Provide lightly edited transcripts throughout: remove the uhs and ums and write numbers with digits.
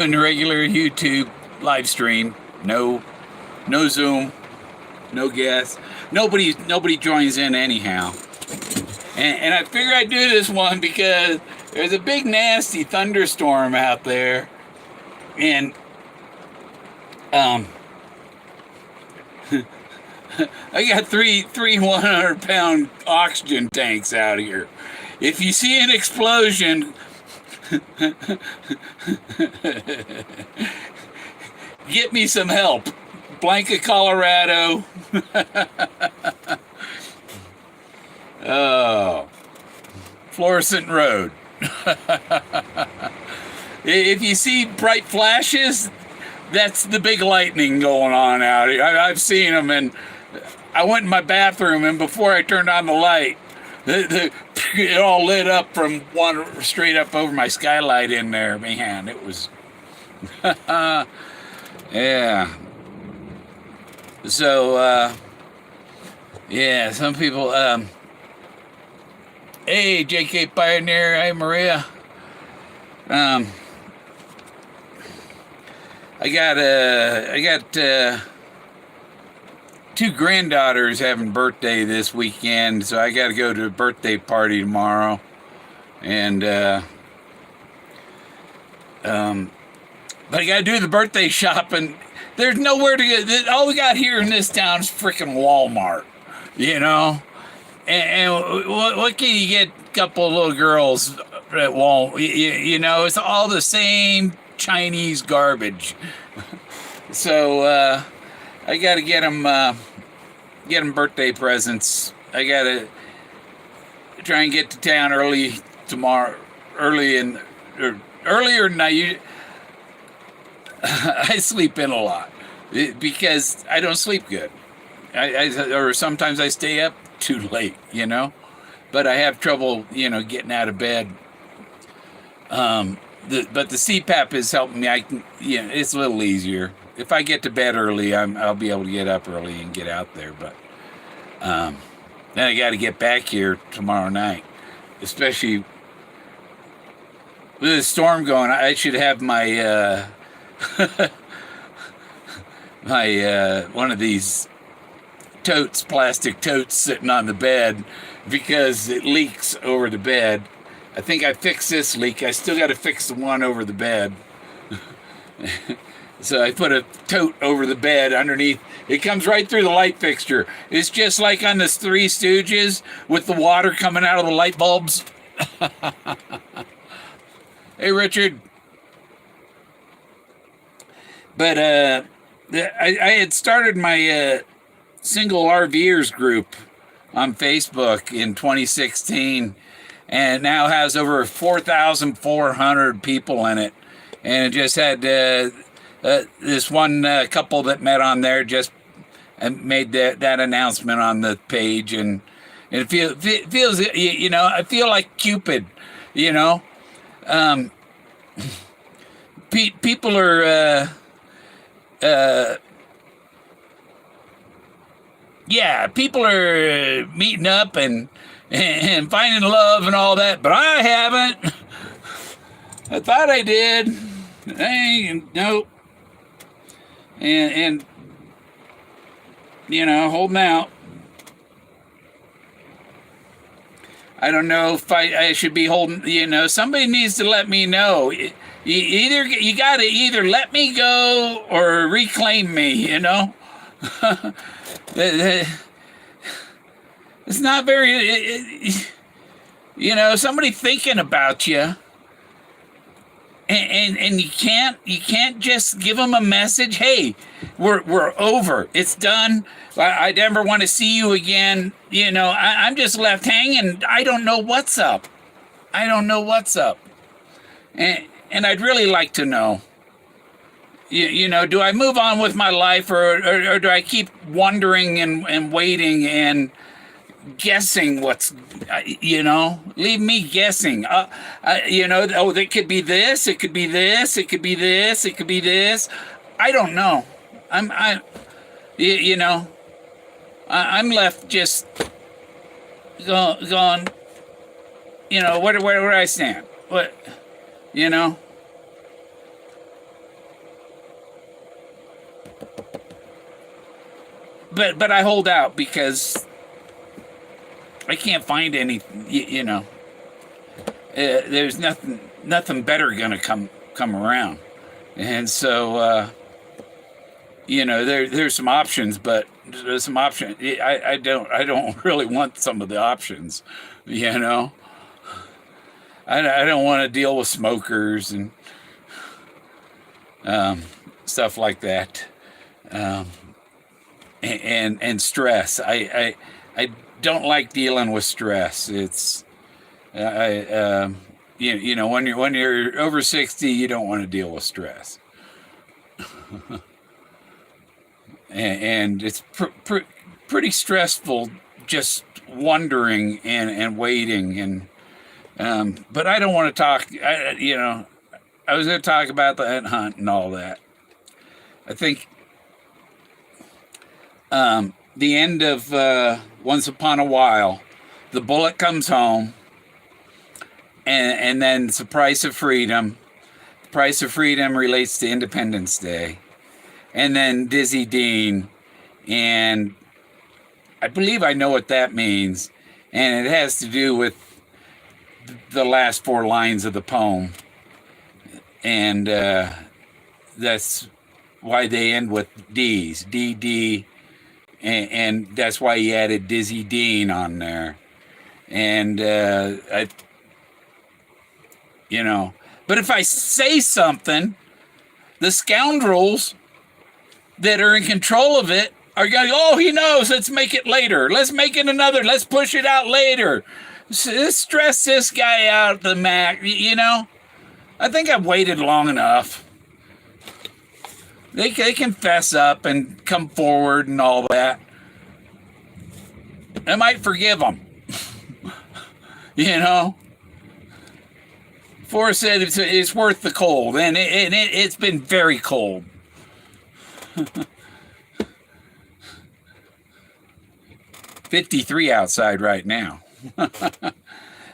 In the regular YouTube live stream. No Zoom, no guests. Nobody joins in anyhow. And I figured I'd do this one because there's a big nasty thunderstorm out there, and I got three 100-pound oxygen tanks out here. If you see an explosion, get me some help. Blanca, Colorado. Oh, Florissant Road. If you see bright flashes, that's the big lightning going on out here. I've seen them, and I went in my bathroom, and before I turned on the light, it all lit up from one straight up over my skylight in there. Man, it was, yeah. So, yeah, some people, hey, JK Pioneer, hey, Maria. I got two granddaughters having birthday this weekend, so I got to go to a birthday party tomorrow, and but I got to do the birthday shopping. There's nowhere to go. All we got here in this town is freaking Walmart, you know. And what can you get? A couple of little girls at Walmart, you know. It's all the same Chinese garbage. So I got to get them birthday presents. I got to try and get to town early tomorrow, earlier than I sleep in a lot because I don't sleep good. Or sometimes I stay up too late, you know. But I have trouble, getting out of bed. But the CPAP is helping me. It's a little easier. If I get to bed early, I'll be able to get up early and get out there. But then I got to get back here tomorrow night, especially with the storm going. I should have my one of these plastic totes sitting on the bed because it leaks over the bed. I think I fixed this leak. I still got to fix the one over the bed. So I put a tote over the bed underneath. It comes right through the light fixture. It's just like on the Three Stooges with the water coming out of the light bulbs. Hey, Richard. But I had started my single RVers group on Facebook in 2016, and it now has over 4,400 people in it. And it just had this one couple that met on there just made that announcement on the page, and it feels I feel like Cupid, people are people are meeting up and finding love and all that, but I haven't. I thought I did. Nope. And holding out. I don't know if I should be holding. Somebody needs to let me know. You got to either let me go or reclaim me. It's not very. Somebody thinking about you. And you can't just give them a message. Hey, we're over. It's done. I never want to see you again. I'm just left hanging. I don't know what's up. And I'd really like to know. Do I move on with my life, or do I keep wondering and waiting and guessing leave me guessing. It could be this, it could be this, it could be this, it could be this. I don't know. I'm left just going, where do I stand? What, but I hold out because I can't find any. There's nothing better gonna come around, and so there's some options, but there's some options. I don't really want some of the options, I don't want to deal with smokers and stuff like that, and stress. I don't like dealing with stress. It's when you're over 60, you don't want to deal with stress, and it's pretty stressful just wondering and waiting and. But I don't want to talk. I was going to talk about the hunt and all that. I think the end of Once Upon a While, the bullet comes home, and then it's the price of freedom. The price of freedom relates to Independence Day, and then Dizzy Dean, and I believe I know what that means, and it has to do with the last 4 lines of the poem, and that's why they end with D's, D, and that's why he added Dizzy Dean on there, and but if I say something, the scoundrels that are in control of it are going, oh, he knows, let's make it later, let's make it another, let's push it out later. Stress this guy out the max, I think I've waited long enough. They can fess up and come forward and all that. I might forgive them. Forrest said it's worth the cold, and it's been very cold. $53 outside right now.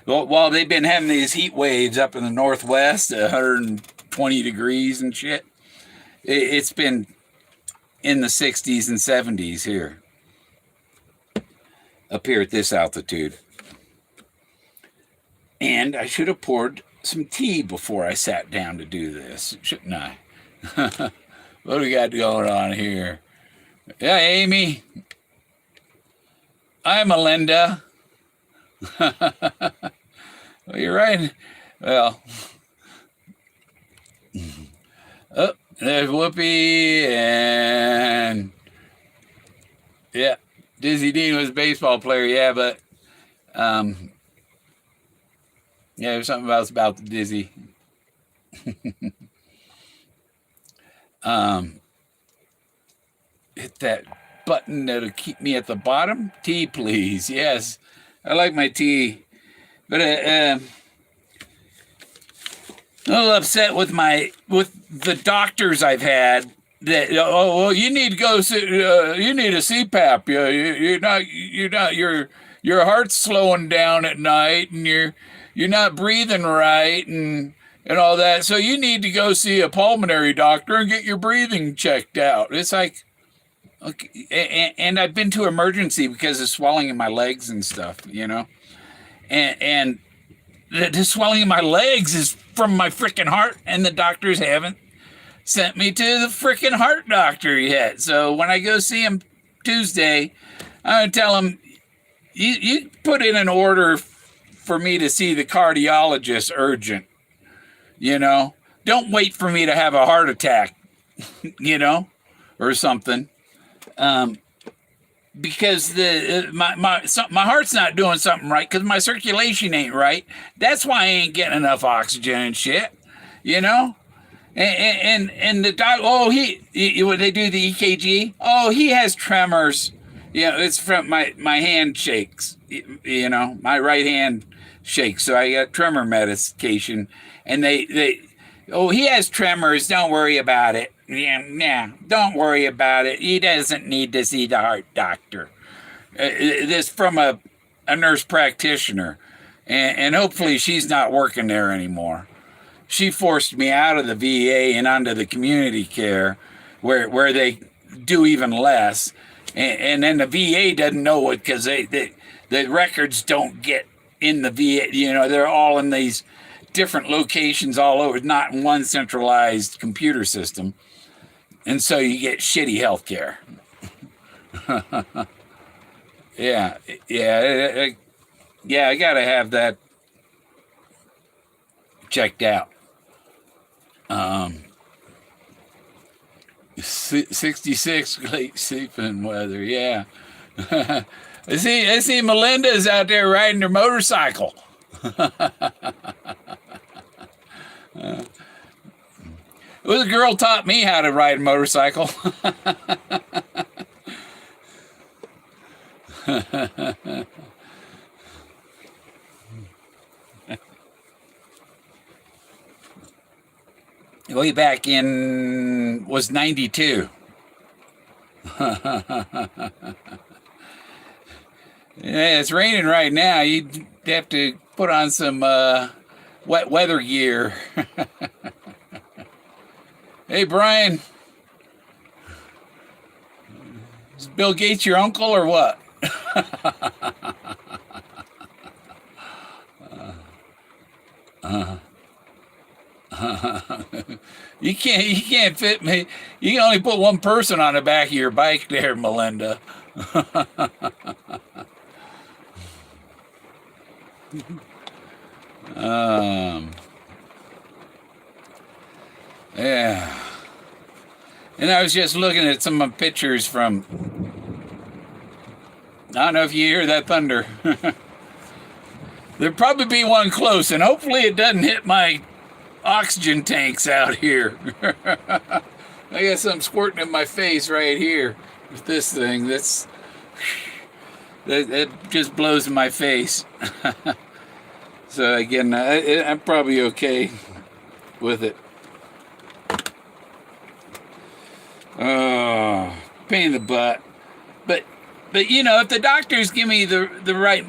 While they've been having these heat waves up in the Northwest, 120 degrees and shit, it's been in the 60s and 70s here, up here at this altitude. And I should have poured some tea before I sat down to do this, shouldn't I? What do we got going on here? Yeah, Amy. Hi, Melinda. Well, you're right. Well, oh, there's Whoopi, and yeah, Dizzy Dean was a baseball player. Yeah, but yeah, there's something else about the Dizzy. Hit that button that'll keep me at the bottom. Tea, please. Yes, I like my tea, but I'm a little upset with the doctors I've had. That well, you need to go. You need a CPAP. You're not. Your heart's slowing down at night, and you're not breathing right, and all that. So you need to go see a pulmonary doctor and get your breathing checked out. It's like. Okay, and I've been to emergency because of swelling in my legs and stuff, and the swelling in my legs is from my freaking heart, and the doctors haven't sent me to the freaking heart doctor yet. So when I go see him Tuesday, I'm gonna tell him, you put in an order for me to see the cardiologist urgent, Don't wait for me to have a heart attack, or something. Because my heart's not doing something right because my circulation ain't right. That's why I ain't getting enough oxygen and shit, And the doc, when they do the EKG, he has tremors. It's from my hand shakes. My right hand shakes, so I got tremor medication, and he has tremors. Don't worry about it. Yeah, don't worry about it. He doesn't need to see the heart doctor. This from a nurse practitioner, and hopefully she's not working there anymore. She forced me out of the VA and onto the community care, where they do even less, and then the VA doesn't know it because the records don't get in the VA. You know, they're all in these different locations all over, not in one centralized computer system. And so you get shitty health care. Yeah, I gotta have that checked out. 66 late sleeping weather. Yeah. I see Melinda's out there riding her motorcycle. Well, the girl taught me how to ride a motorcycle. Way back in was 92. Yeah, it's raining right now. You'd have to put on some wet weather gear. Hey, Brian. Is Bill Gates your uncle or what? You can't fit me. You can only put one person on the back of your bike there, Melinda. Yeah. And I was just looking at some of my pictures from, I don't know if you hear that thunder. There'll probably be one close, and hopefully it doesn't hit my oxygen tanks out here. I got something squirting in my face right here with this thing. That just blows in my face. So again, I'm probably okay with it. Oh, pain in the butt. But you know, if the doctors give me the right,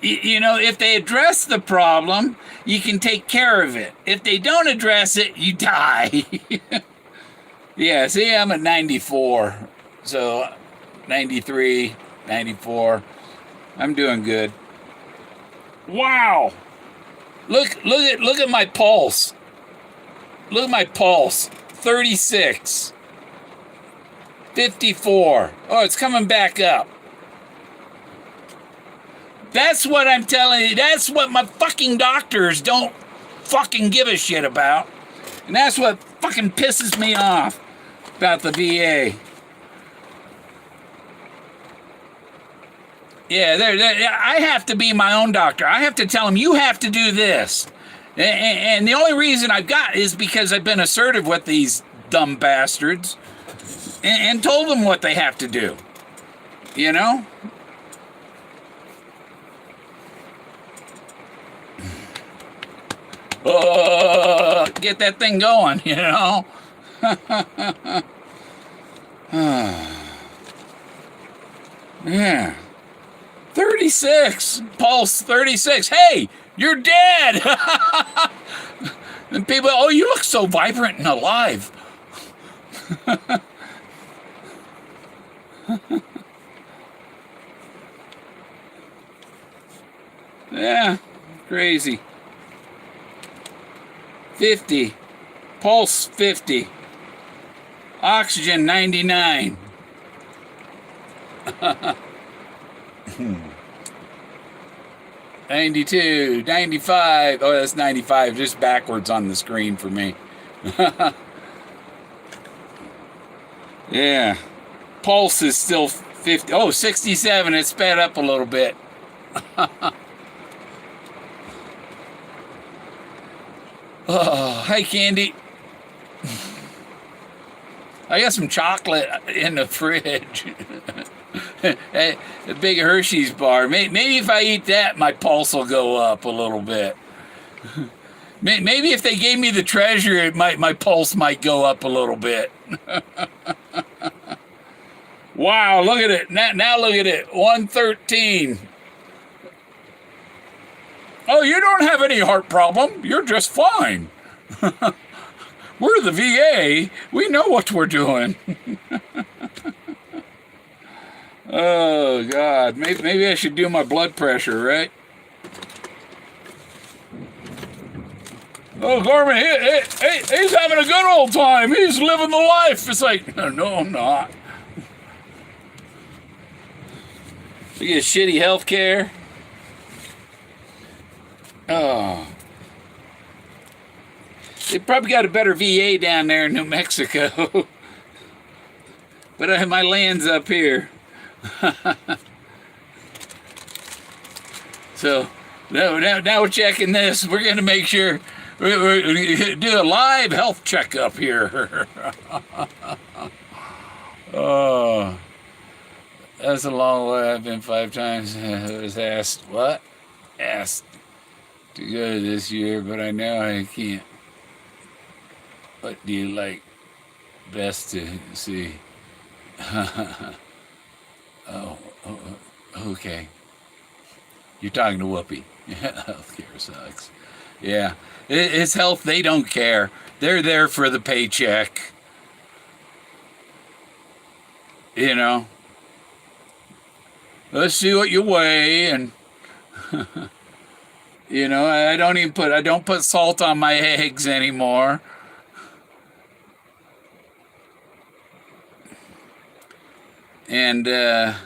you know, if they address the problem, you can take care of it. If they don't address it, you die. Yeah, see, I'm at 94. So 93, 94. I'm doing good. Wow. Look at my pulse. Look at my pulse. 36. 54. Oh, it's coming back up. That's what I'm telling you. That's what my fucking doctors don't fucking give a shit about. And that's what fucking pisses me off about the VA. Yeah, I have to be my own doctor. I have to tell them, you have to do this. And the only reason I've got is because I've been assertive with these dumb bastards and told them what they have to do. You know? Get that thing going, you know? Yeah. 36. Pulse 36. Hey, you're dead. And people, oh, you look so vibrant and alive. Yeah, crazy. 50. Pulse 50. Oxygen 99. 92, 95. Oh, that's 95, just backwards on the screen for me. Yeah. Pulse is still 50. Oh, 67. It sped up a little bit. Oh, hi, Candy. I got some chocolate in the fridge. A big Hershey's bar. Maybe if I eat that, my pulse will go up a little bit. Maybe if they gave me the treasure, my pulse might go up a little bit. Wow, look at it. Now look at it. 113. Oh, you don't have any heart problem. You're just fine. We're the VA. We know what we're doing. Oh God, maybe I should do my blood pressure, right? Oh, Gorman, he's having a good old time. He's living the life. It's like, no, I'm not. You get shitty health care. Oh. They probably got a better VA down there in New Mexico. But my land's up here. So now we're checking this. We're going to make sure we do a live health checkup here. Oh, that's a long way. I've been 5 times. I was asked to go this year, but I know I can't. What do you like best to see? Oh, okay. You're talking to Whoopi. Healthcare sucks. Yeah. It's health, they don't care. They're there for the paycheck. You know. Let's see what you weigh, and you know, I don't put salt on my eggs anymore. And yeah,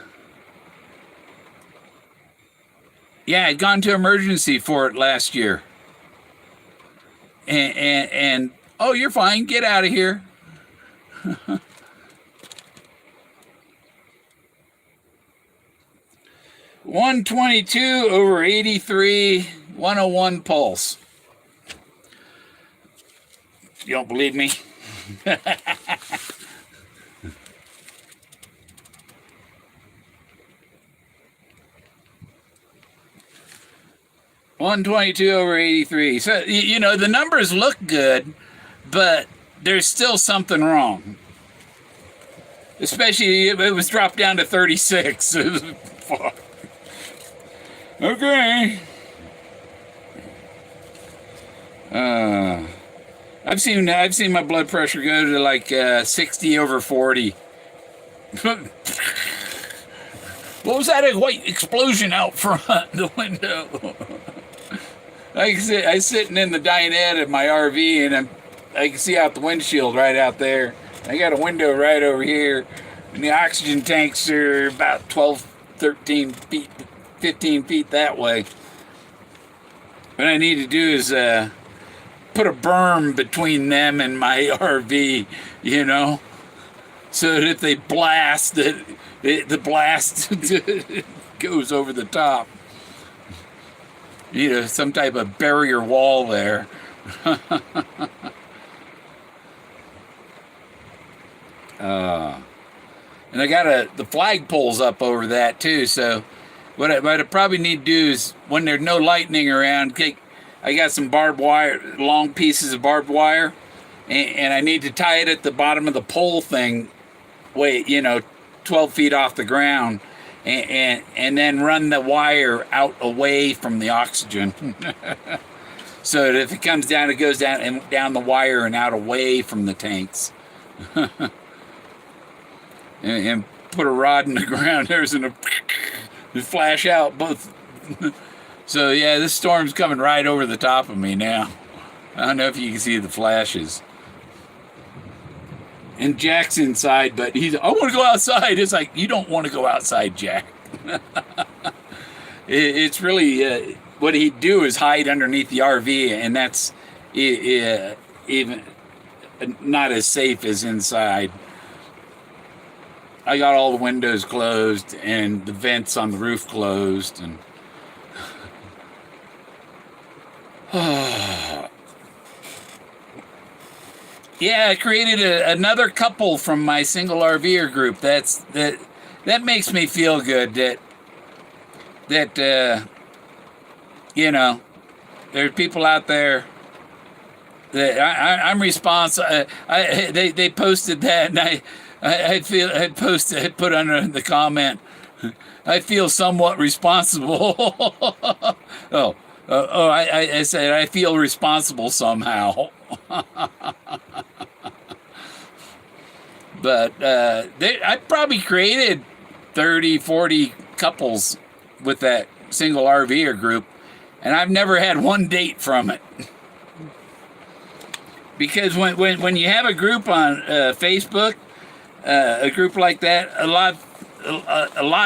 I'd gone to emergency for it last year. And oh, you're fine. Get out of here. 122/83, 101 pulse. You don't believe me? 122/83. So, you know, the numbers look good, but there's still something wrong. Especially, it was dropped down to 36. Fuck. Okay. I've seen my blood pressure go to like 60/40. What was that white explosion out front the window? I'm sitting in the dinette of my RV, and I can see out the windshield right out there. I got a window right over here, and the oxygen tanks are about 12, 13 feet, 15 feet that way. What I need to do is put a berm between them and my RV, you know, so that if they blast, the blast goes over the top. You know, some type of barrier wall there. And I got the flagpoles up over that too. So what I probably need to do is, when there's no lightning around, I got some barbed wire, long pieces of barbed wire, and I need to tie it at the bottom of the pole thing, 12 feet off the ground. And then run the wire out away from the oxygen. So that if it comes down, it goes down and down the wire and out away from the tanks. and put a rod in the ground. There's a flash out both. So yeah, this storm's coming right over the top of me now. I don't know if you can see the flashes. And Jack's inside, but I want to go outside. It's like, you don't want to go outside, Jack. It's really, what he'd do is hide underneath the RV, and that's even not as safe as inside. I got all the windows closed and the vents on the roof closed, and yeah, I created another couple from my single RVer group. That makes me feel good. That you know, there are people out there that I'm responsible. They posted that, and I put under the comment, I feel somewhat responsible. I said I feel responsible somehow. But I probably created 30, 40 couples with that single RVer group, and I've never had one date from it. Because when you have a group on Facebook, a group like that, a lot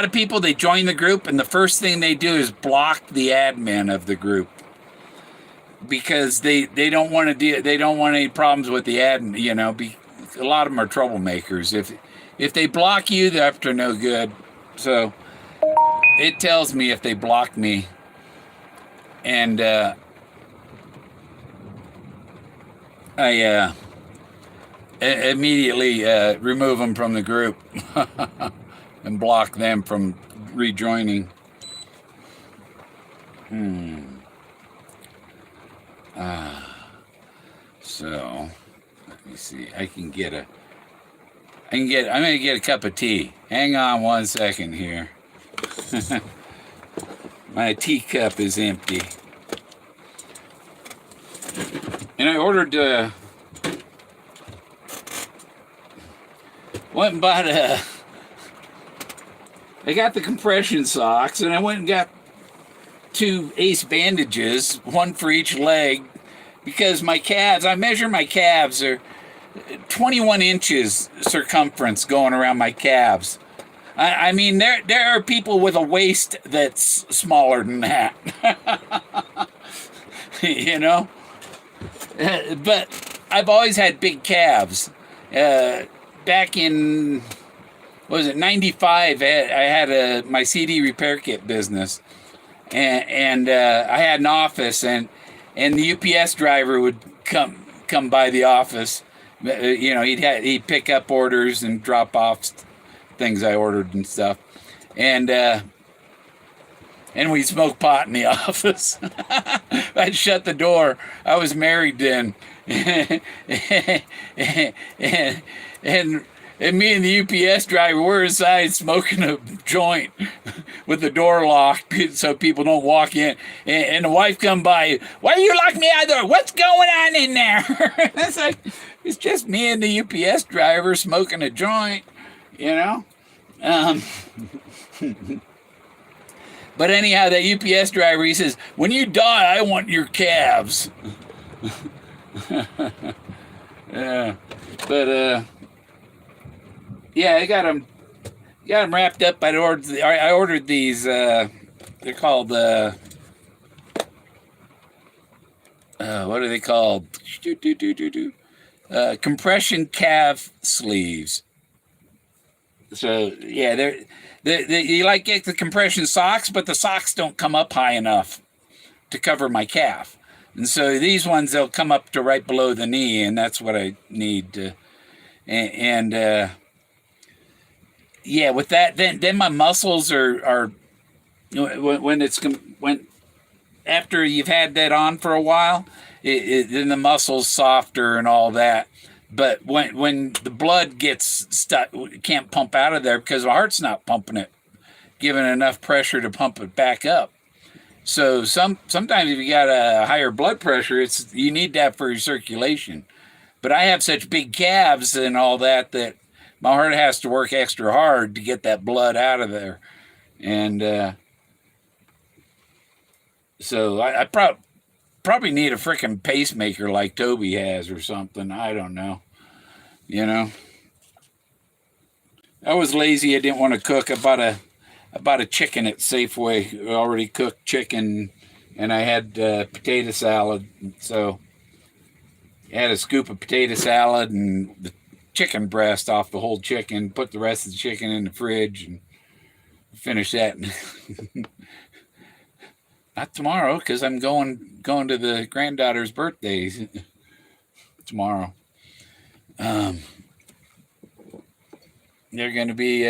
of people, they join the group, and the first thing they do is block the admin of the group, because they don't want to they don't want any problems with the admin. You know, a lot of them are troublemakers. If they block you, they're up to no good. So it tells me if they block me, and I immediately remove them from the group and block them from rejoining. So let me see. I'm gonna get a cup of tea. Hang on 1 second here. My teacup is empty. And I ordered, went and bought I got the compression socks, and I went and got 2 ace bandages, one for each leg, because my calves, I measure my calves, are 21 inches circumference going around my calves. I mean, there are people with a waist that's smaller than that. You know? But I've always had big calves. Back in, what was it, 95, I had my CD repair kit business. And I had an office, and the UPS driver would come by the office. You know, he'd pick up orders and drop off things I ordered and stuff. And we'd smoke pot in the office. I'd shut the door. I was married then. And me and the UPS driver were inside smoking a joint with the door locked so people don't walk in. And the wife come by, why you lock me out there? What's going on in there? It's like, it's just me and the UPS driver smoking a joint, you know? But anyhow, that UPS driver, he says, when you die, I want your calves. Yeah. But, yeah, I got them wrapped up. I ordered these, they're called, what are they called? Compression calf sleeves. So, yeah, you like get the compression socks, but the socks don't come up high enough to cover my calf. And so these ones, they'll come up to right below the knee, and that's what I need to, yeah, with that, then my muscles are when after you've had that on for a while, then the muscles softer and all that. But when the blood gets stuck, can't pump out of there because the heart's not pumping it, giving enough pressure to pump it back up. So sometimes if you got a higher blood pressure, you need that for your circulation. But I have such big calves and all that my heart has to work extra hard to get that blood out of there. And so I probably need a freaking pacemaker like Toby has or something. I don't know. You know, I was lazy. I didn't want to cook. I bought a chicken at Safeway, already cooked chicken, and I had potato salad. So I had a scoop of potato salad and the chicken breast off the whole chicken, put the rest of the chicken in the fridge, and finish that. Not tomorrow, because I'm going to the granddaughter's birthday tomorrow. They're going to be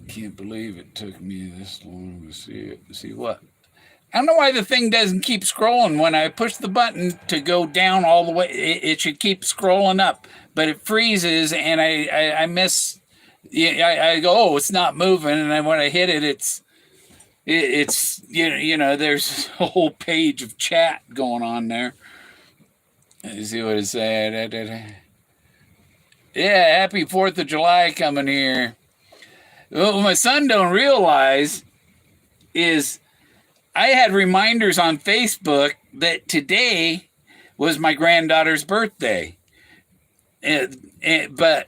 can't believe it took me this long to see it. See what? I don't know why the thing doesn't keep scrolling. When I push the button to go down all the way, it should keep scrolling up, but it freezes, and I miss. I go, oh, it's not moving, and then when I hit it, it's you know, there's a whole page of chat going on there. Let me see what it said. Yeah, happy 4th of July coming here. What my son don't realize is I had reminders on Facebook that today was my granddaughter's birthday. But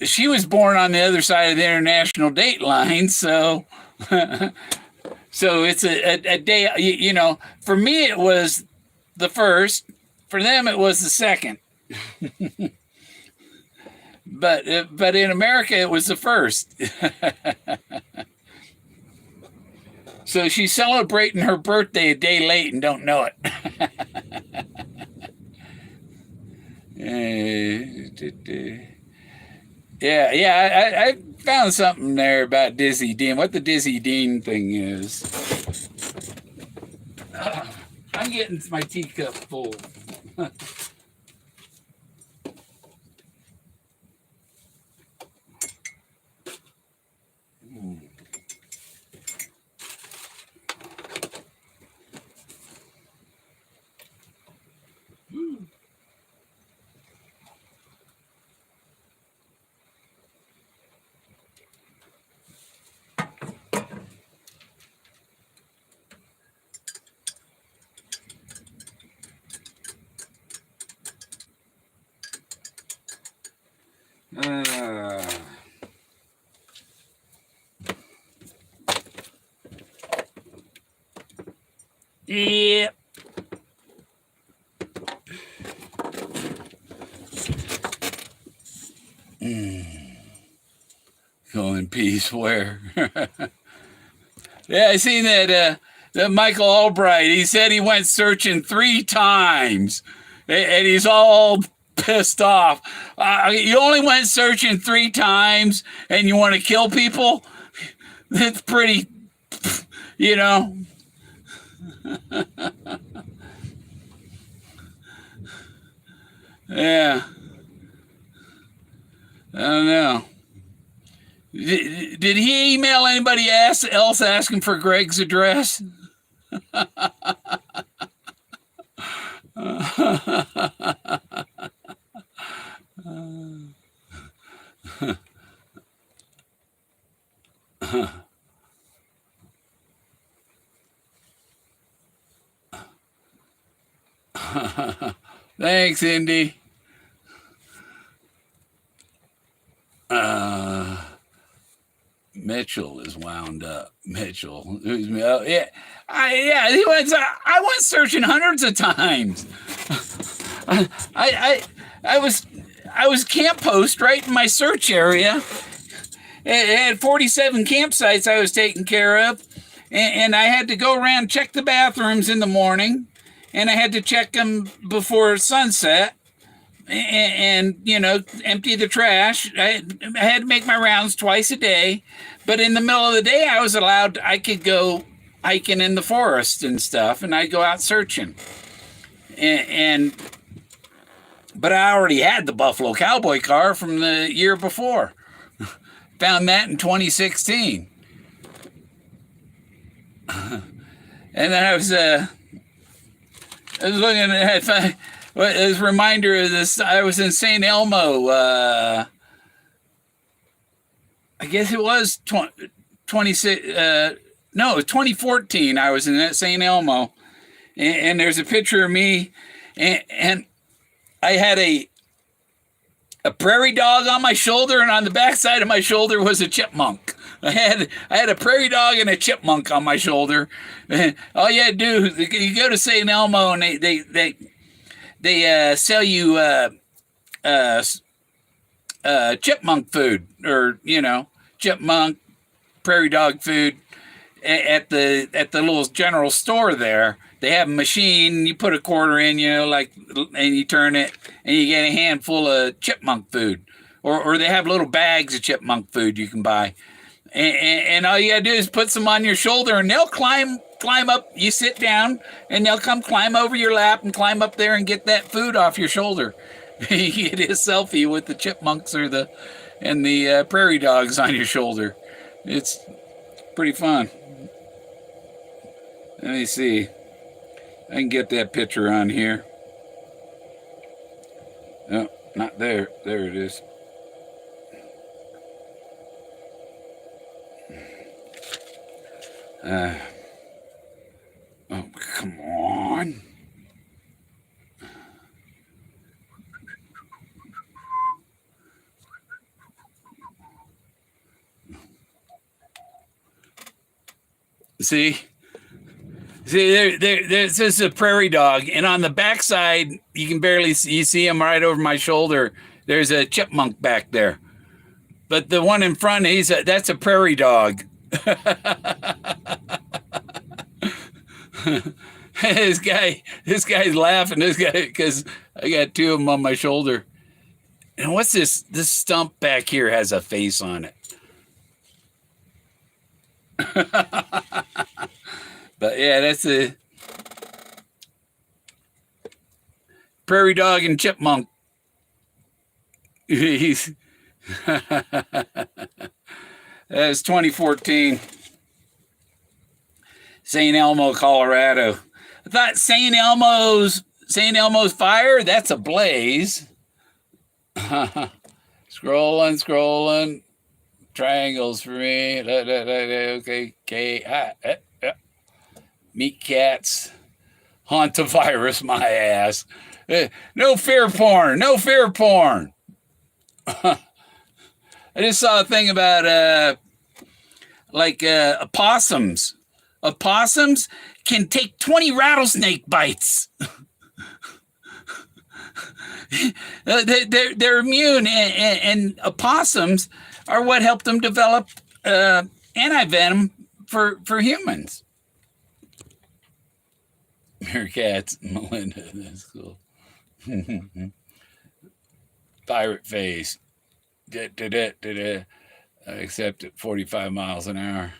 she was born on the other side of the international date line, so so it's a day, you know, for me it was the first, for them it was the second. But in America it was the first. So she's celebrating her birthday a day late and don't know it. Yeah, I found something there about Dizzy Dean. What the Dizzy Dean thing is. I'm getting my teacup full. Yeah. Go in peace. Where? Yeah, I seen that. That Michael Albright. He said he went searching 3 times, and he's all pissed off. You only went searching 3 times, and you want to kill people? That's pretty, you know. Yeah. I don't know. Did he email anybody else asking for Greg's address? Thanks, Indy. Mitchell is wound up. Mitchell, yeah, He went. I went searching hundreds of times. I was camp post right in my search area. It had 47 campsites I was taking care of, and I had to go around check the bathrooms in the morning, and I had to check them before sunset. And you know, empty the trash. I had to make my rounds twice a day, but in the middle of the day I could go hiking in the forest and stuff, and I'd go out searching. But I already had the Buffalo Cowboy car from the year before. Found that in 2016. And then I was looking at as a reminder of this, I was in St. Elmo. I guess it was 2014. I was in St. Elmo, and there's a picture of me, and I had a prairie dog on my shoulder, and on the back side of my shoulder was a chipmunk. I had a prairie dog and a chipmunk on my shoulder. All you had to do, you go to St. Elmo, and they sell you chipmunk food, or chipmunk prairie dog food at the little general store there. They have a machine. You put a quarter in, and you turn it, and you get a handful of chipmunk food, or they have little bags of chipmunk food you can buy, and all you gotta do is put some on your shoulder, and they'll climb up. You sit down, and they'll come climb over your lap and climb up there and get that food off your shoulder. You get a selfie with the chipmunks and the prairie dogs on your shoulder. It's pretty fun. Let me see. I can get that picture on here. No, not there. There it is. Oh, come on. See? See, this is a prairie dog, and on the backside, you can barely see, you see him right over my shoulder. There's a chipmunk back there, but the one in front, that's a prairie dog. this guy's laughing. This guy, because I got two of them on my shoulder. And what's this? This stump back here has a face on it. But yeah, that's a prairie dog and chipmunk. He's that's 2014, St. Elmo, Colorado. I thought St. Elmo's fire. That's a blaze. Scrolling. Triangles for me. Okay. Meat cats. Hantavirus, my ass. No fear porn. I just saw a thing about opossums. Opossums can take 20 rattlesnake bites. They're immune, and opossums are what helped them develop antivenom for humans. Meerkats, Melinda, that's cool. Pirate face. Except at 45 miles an hour.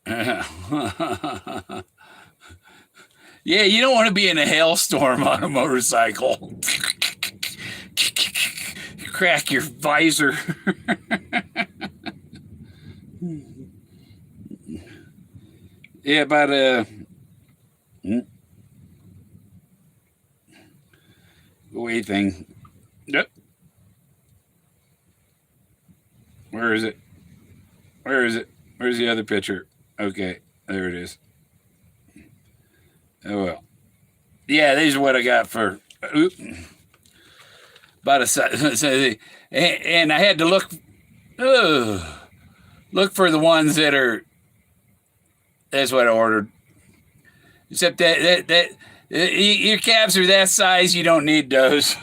Yeah, you don't want to be in a hailstorm on a motorcycle. You crack your visor. Yeah, about wait thing. Yep. Where is it? Where's the other picture? Okay, there it is. Oh well. Yeah, these are what I got for about a and I had to look for the ones that are. That's what I ordered. Except that your calves are that size, you don't need those.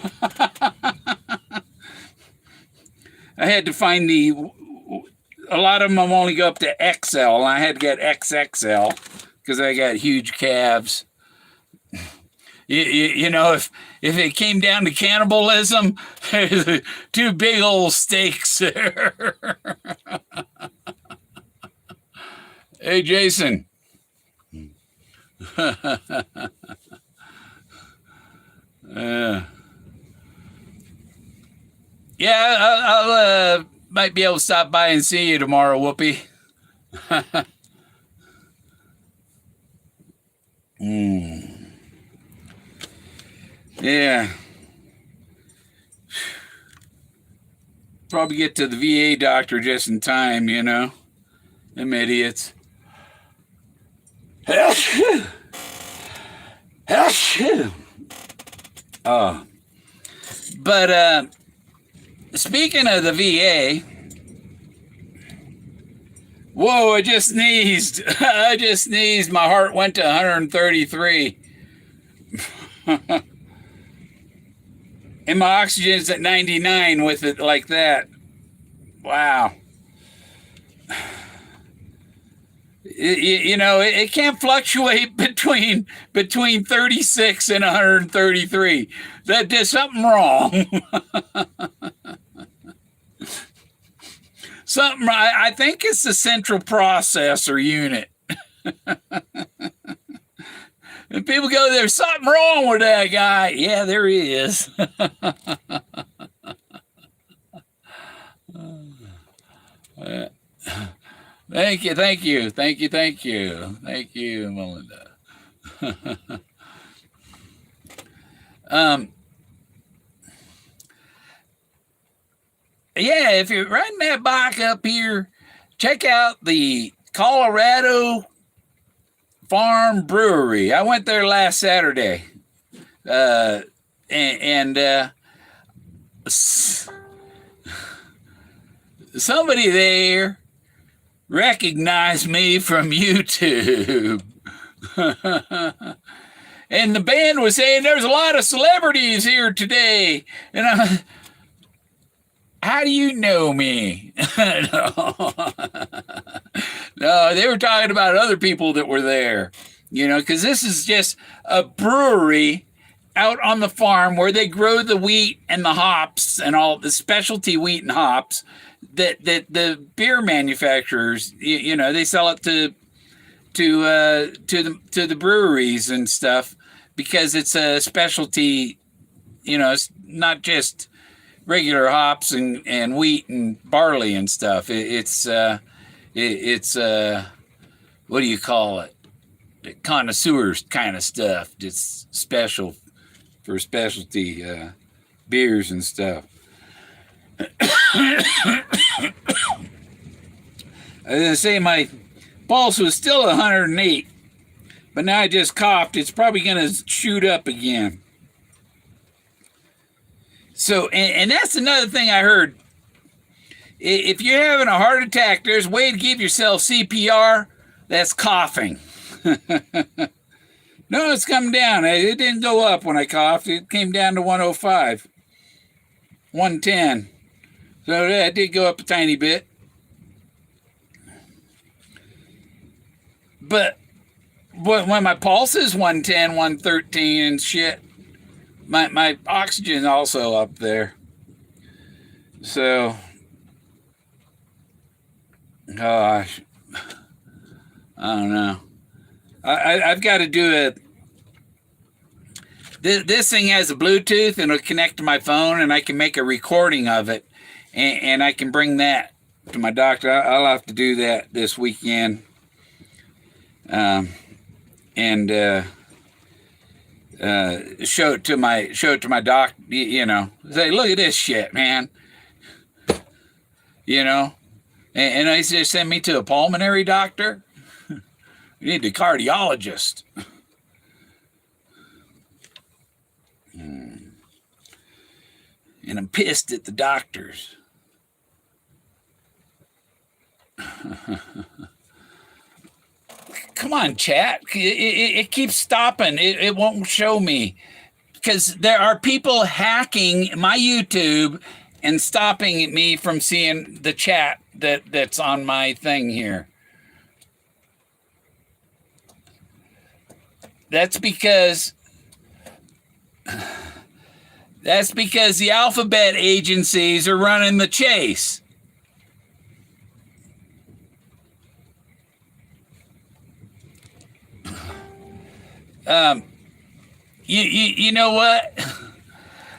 I had to find a lot of them only go up to XL, and I had to get XXL because I got huge calves. You know, if it came down to cannibalism, there's two big old steaks there. Hey, Jason. Yeah, I'll might be able to stop by and see you tomorrow, Whoopi. Yeah. Probably get to the VA doctor just in time, you know. Them idiots. Oh. But speaking of the VA, whoa, I just sneezed. My heart went to 133. And my oxygen's at 99 with it like that. Wow. You know, it can't fluctuate between 36 and 133. There's something wrong. I think it's the central processor unit. And people go, there's something wrong with that guy. Yeah, there is. Thank you, Melinda. Yeah, if you're riding that bike up here, check out the Colorado Farm Brewery. I went there last Saturday. And somebody there recognized me from YouTube. And the band was saying there's a lot of celebrities here today. And I'm, how do you know me? No. No, they were talking about other people that were there, because this is just a brewery out on the farm where they grow the wheat and the hops and all the specialty wheat and hops that the beer manufacturers, they sell it to the breweries and stuff because it's a specialty. It's not just regular hops and wheat and barley and stuff. It's what do you call it? Connoisseurs kind of stuff. It's special for specialty beers and stuff. I was gonna say my pulse was still 108, but now I just coughed. It's probably gonna shoot up again. So, and that's another thing I heard. If you're having a heart attack, there's a way to give yourself CPR. That's coughing. No, it's come down. It didn't go up when I coughed. It came down to 105, 110. So that did go up a tiny bit. But when my pulse is 110, 113 and shit, my oxygen also up there. So, gosh, I don't know. I've got to do it. This thing has a Bluetooth and it'll connect to my phone, and I can make a recording of it, and I can bring that to my doctor. I'll have to do that this weekend, and show it to my doctor. Say, look at this shit, man. And they just send me to a pulmonary doctor. You need a cardiologist. And I'm pissed at the doctors. Come on, chat. It keeps stopping. It won't show me. Because there are people hacking my YouTube and stopping me from seeing the chat that's on my thing here. That's because the alphabet agencies are running the chase. You know what?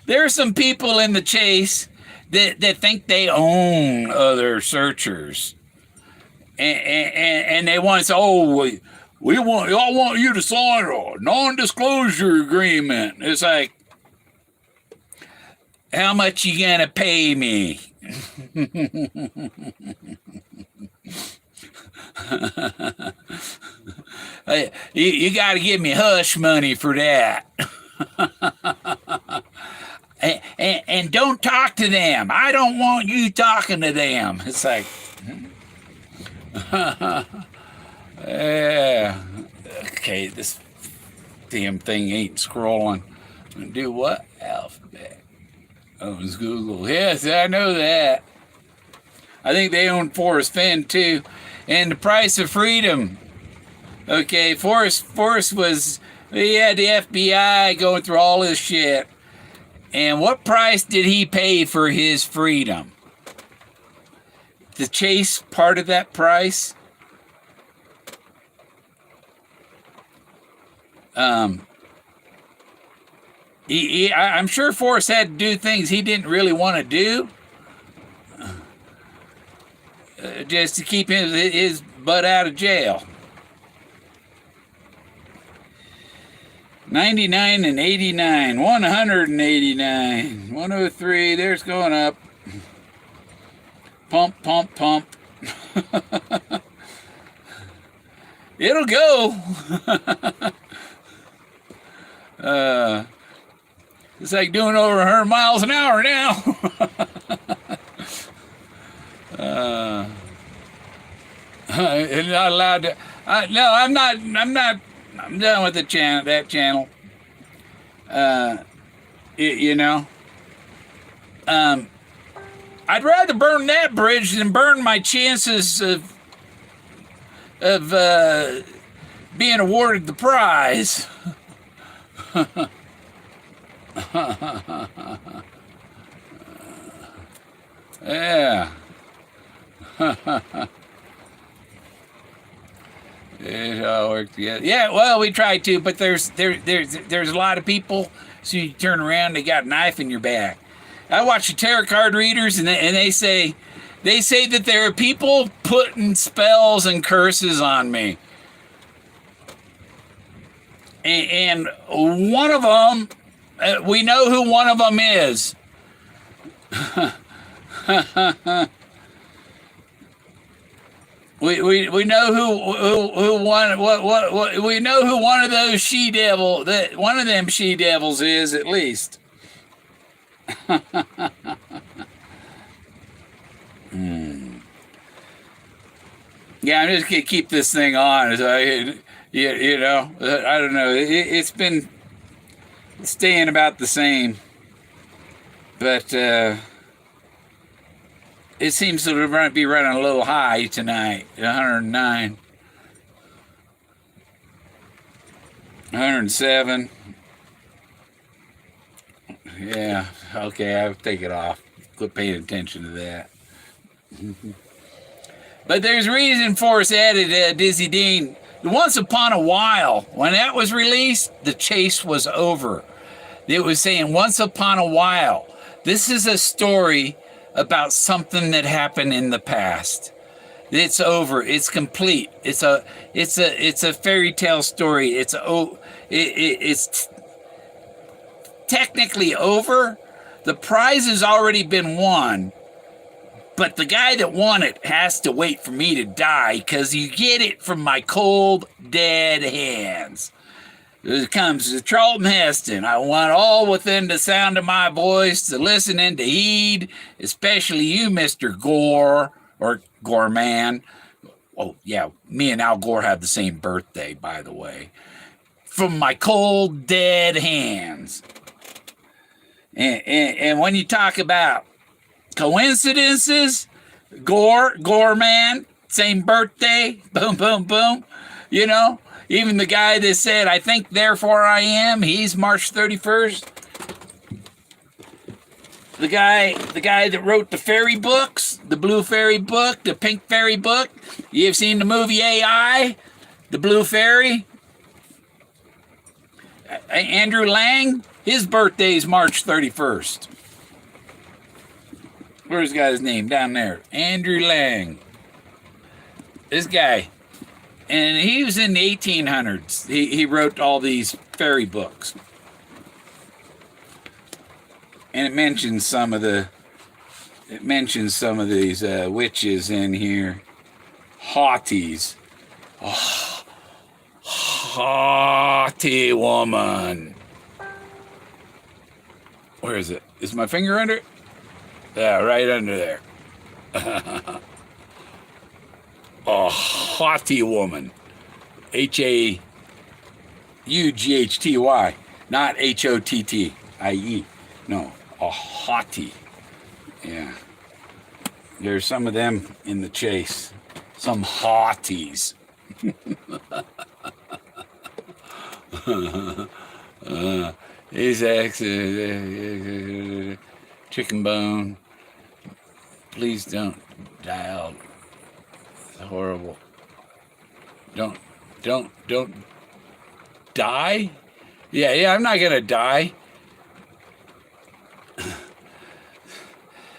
There are some people in the chase that think they own other searchers, and they want to say, "Oh, y'all want you to sign a non-disclosure agreement." It's like, how much you gonna pay me? You got to give me hush money for that. and don't talk to them. I don't want you talking to them. It's like, yeah. Okay, this damn thing ain't scrolling. Do what? Alphabet. Oh, it's Google. Yes, I know that. I think they own Forrest, Fenn too. And the price of freedom. Okay, Forrest was, he had the FBI going through all this shit. And what price did he pay for his freedom? The chase part of that price? I'm sure Forrest had to do things he didn't really want to do. Just to keep his butt out of jail. 99 and 89, 189, 103, there's going up. Pump, pump, pump. It'll go. It's like doing over 100 miles an hour now. It's not allowed to. No, I'm not. I'm done with the channel. That channel. You know. I'd rather burn that bridge than burn my chances of being awarded the prize. Yeah. It all worked together. Yeah, well, we tried to, but there's a lot of people. So you turn around, they got a knife in your back. I watch the tarot card readers, and they say that there are people putting spells and curses on me. And one of them, we know who one of them is. We know who what we know who one of those one of them she devils is, at least. Yeah, I'm just gonna keep this thing on. So you know, I don't know. It's been staying about the same, but it seems to be running a little high tonight. 109, 107. Yeah, okay, I'll take it off. Quit paying attention to that. But there's reason Forrest added Dizzy Dean. Once upon a while, when that was released, the chase was over. It was saying once upon a while. This is a story about something that happened in the past. It's over. It's complete. It's a fairy tale story. It's technically over. The prize has already been won. But the guy that won it has to wait for me to die, because you get it from my cold, dead hands. Here comes Charlton Heston. I want all within the sound of my voice to listen and to heed, especially you, Mr. Gore, or Gorman. Oh, yeah, me and Al Gore have the same birthday, by the way. From my cold, dead hands. And when you talk about coincidences, Gorman, same birthday, boom, boom, boom, you know? Even the guy that said, I think, therefore I am, he's March 31st. The guy that wrote the fairy books, the blue fairy book, the pink fairy book. You've seen the movie AI, the blue fairy? Andrew Lang, his birthday is March 31st. Where's the guy's name? Down there. Andrew Lang. This guy. And he was in the 1800s. He wrote all these fairy books. And it mentions some of these witches in here. Haughties. Oh, haughty woman. Where is it? Is my finger under it? Yeah, right under there. A haughty woman. H-A-U-G-H-T-Y. Not H-O-T-T-I-E. No, a haughty. Yeah. There's some of them in the chase. Some haughties. His ex, chicken bone. Please don't dial. It's horrible. Don't die? Yeah, I'm not gonna die.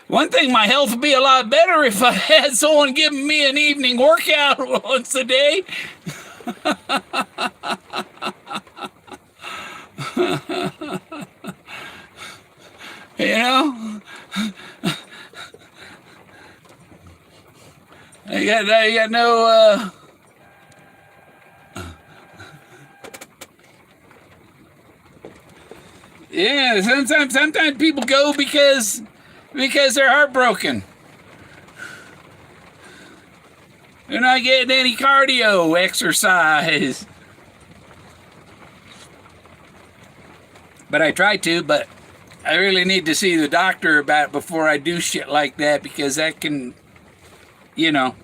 One thing, my health would be a lot better if I had someone giving me an evening workout once a day. You know? I got no. Yeah, sometimes people go because they're heartbroken. They're not getting any cardio exercise. But I try to, but I really need to see the doctor about it before I do shit like that, because that can, you know.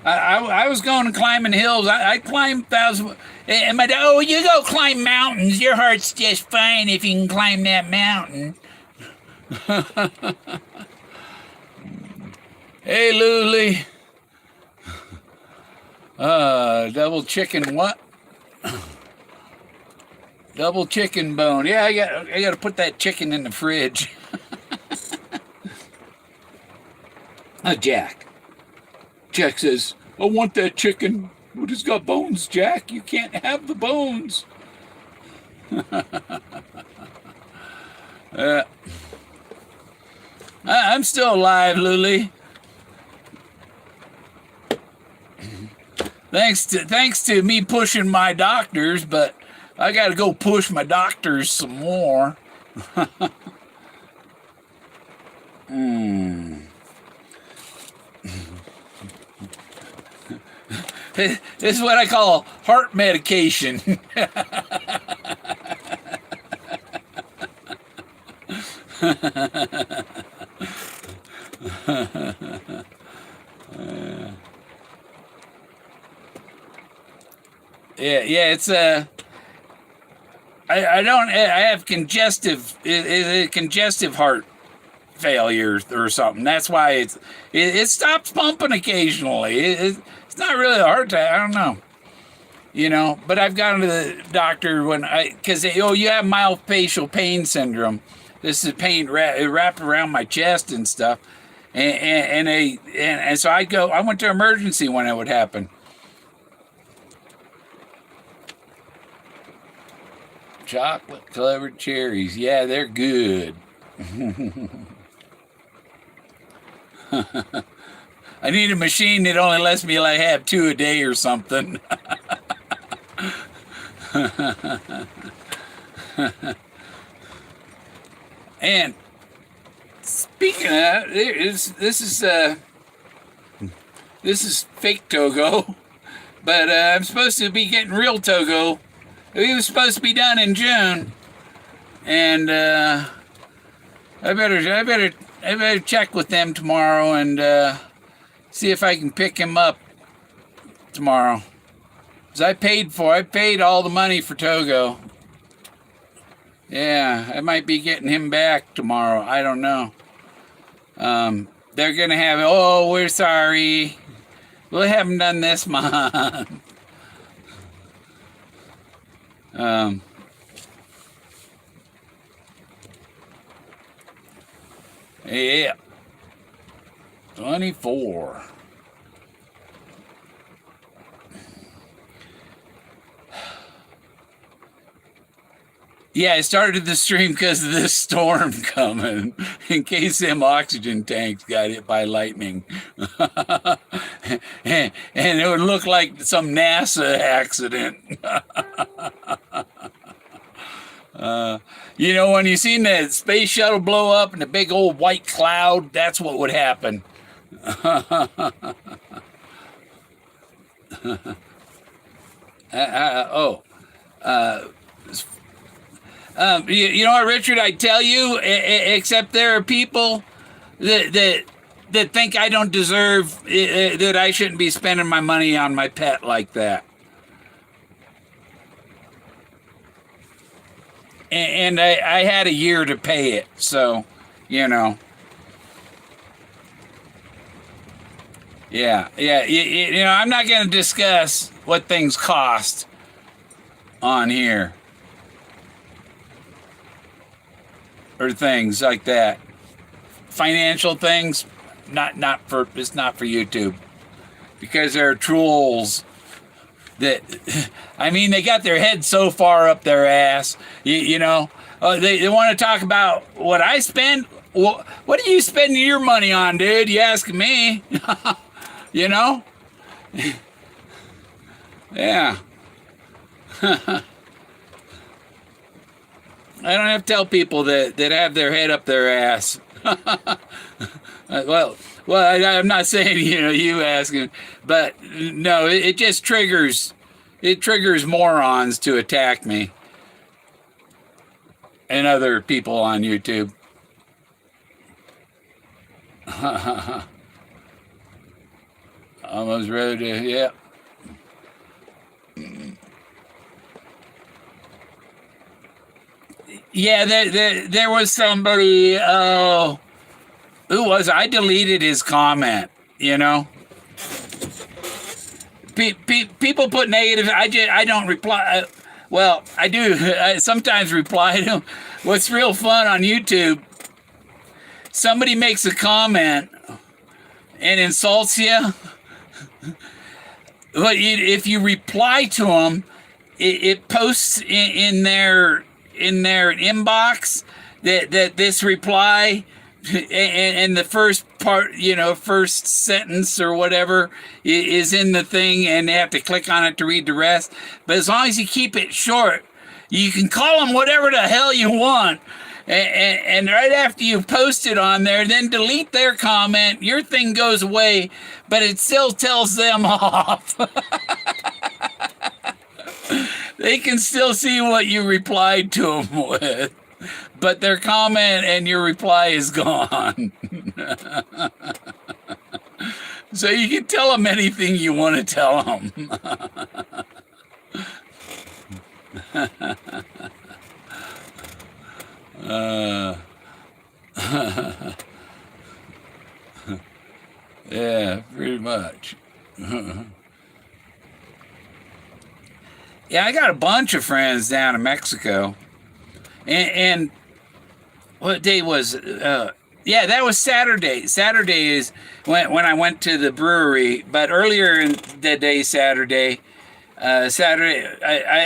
I was going and climbing hills. I climbed thousands. And my dad, oh, you go climb mountains. Your heart's just fine if you can climb that mountain. Hey, Luli. Double chicken what? Double chicken bone. Yeah, I got to put that chicken in the fridge. Jack. Jack says, I want that chicken, but it's got bones, Jack. You can't have the bones. I'm still alive, Luli. Thanks to me pushing my doctors, but I got to go push my doctors some more. This is what I call heart medication. Yeah, it's I have congestive heart failure or something. That's why it stops pumping occasionally. It's not really a heart attack. I don't know. You know, but I've gone to the doctor because you have myofascial pain syndrome. This is pain wrapped around my chest and stuff. And so I went to emergency when it would happen. Chocolate covered cherries. Yeah, they're good. I need a machine that only lets me have 2 a day or something. And speaking of, this is fake Togo, but I'm supposed to be getting real Togo. It was supposed to be done in June, and I better check with them tomorrow and see if I can pick him up tomorrow. 'Cause I paid all the money for Togo. Yeah, I might be getting him back tomorrow. I don't know. They're gonna have, oh, we're sorry. We haven't done this month. Yeah. 24. Yeah, I started the stream because of this storm coming, in case them oxygen tanks got hit by lightning. and it would look like some NASA accident. You know, when you seen the space shuttle blow up and the big old white cloud, that's what would happen. You know what, Richard? I tell you, except there are people that think I don't deserve that I shouldn't be spending my money on my pet like that. And I had a year to pay it, so, you know. Yeah. You know, I'm not going to discuss what things cost on here. Or things like that. Financial things, it's not for YouTube. Because there are trolls that, I mean, they got their head so far up their ass, you know. They want to talk about what I spend. What are you spending your money on, dude? You asking me? You know? Yeah. I don't have to tell people that have their head up their ass. well, I'm not saying you asking, but no, it just triggers morons to attack me and other people on YouTube. Almost ready to, yeah. Yeah, there was somebody. Oh, who was? I deleted his comment. People put negative. I don't reply. Well, I do. I sometimes reply to them. What's real fun on YouTube? Somebody makes a comment and insults you, but if you reply to them, it posts in their inbox that this reply and the first part, first sentence or whatever is in the thing, and they have to click on it to read the rest. But as long as you keep it short, you can call them whatever the hell you want. And right after you post it on there, then delete their comment. Your thing goes away, but it still tells them off. They can still see what you replied to them with, but their comment and your reply is gone. So you can tell them anything you want to tell them. Yeah, pretty much. Yeah, I got a bunch of friends down in Mexico, and what day was? Yeah, that was Saturday. Saturday is when I went to the brewery, but earlier in the day, Saturday, I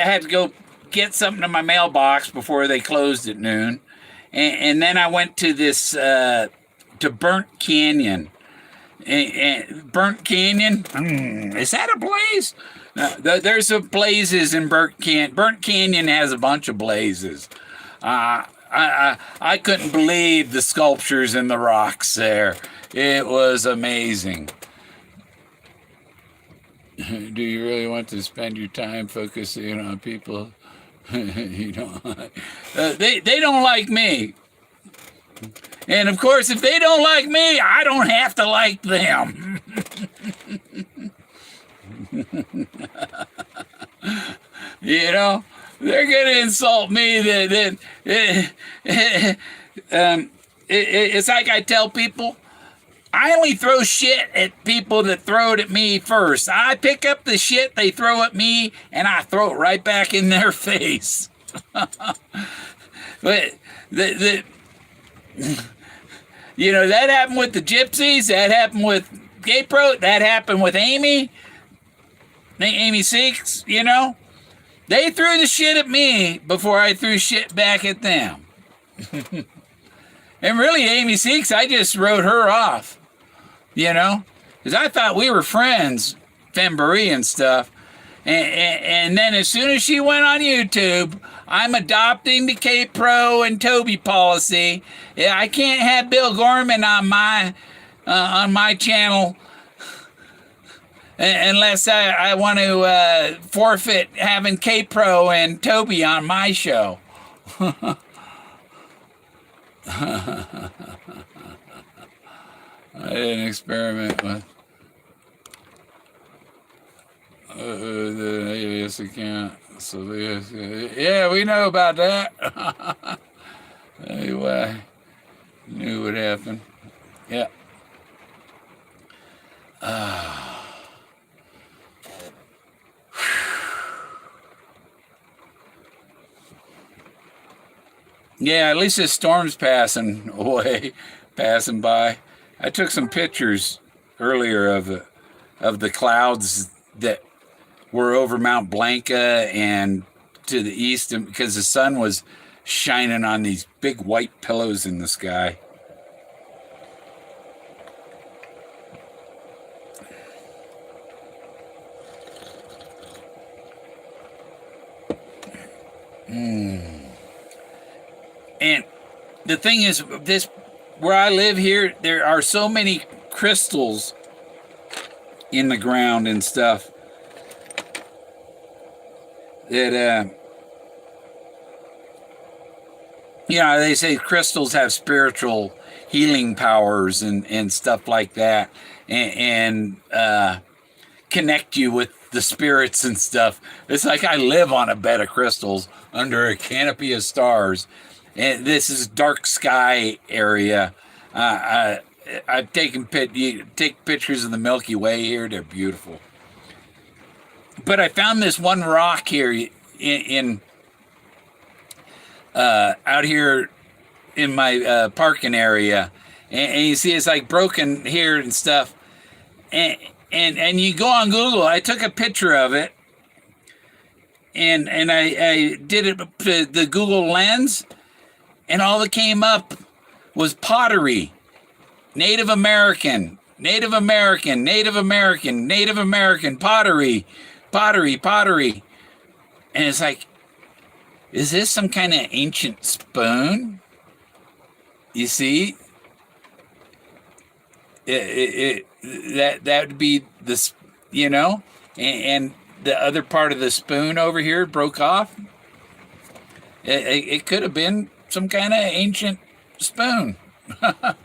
had to go get something in my mailbox before they closed at noon, and then I went to this to Burnt Canyon. Burnt Canyon, is that a blaze? There's some blazes in Burnt Canyon. Burnt Canyon has a bunch of blazes. I couldn't believe the sculptures in the rocks there. It was amazing. Do you really want to spend your time focusing on people you don't like? They don't like me. And of course, if they don't like me, I don't have to like them. They're gonna insult me. It's like I tell people, I only throw shit at people that throw it at me first. I pick up the shit they throw at me, and I throw it right back in their face. But that happened with the gypsies. That happened with Gay Pro. That happened with Amy Seeks. They threw the shit at me before I threw shit back at them. And really, Amy Seeks, I just wrote her off. Because I thought we were friends, Fembury and stuff. And then as soon as she went on YouTube, I'm adopting the K-Pro and Toby policy. Yeah, I can't have Bill Gorman on my channel unless I want to forfeit having K-Pro and Toby on my show. I didn't experiment with the alias account. So yeah, we know about that. Anyway, knew what happened. Yeah. Yeah, at least this storm's passing by. I took some pictures earlier of the clouds that were over Mount Blanca and to the east, because the sun was shining on these big white pillows in the sky. And the thing is, this where I live here, there are so many crystals in the ground and stuff that they say crystals have spiritual healing powers and stuff like that, and connect you with the spirits and stuff. It's like I live on a bed of crystals under a canopy of stars, and this is dark sky area. I've taken take pictures of the Milky Way here. They're beautiful. But I found this one rock here in out here in my parking area, and you see it's like broken here and stuff, and you go on Google. I took a picture of it, and I did it to the Google Lens, and all that came up was pottery, Native American, Native American, Native American, Native American, pottery, pottery, and it's like, is this some kind of ancient spoon? You see, that would be this, and the other part of the spoon over here broke off. It could have been some kind of ancient spoon. But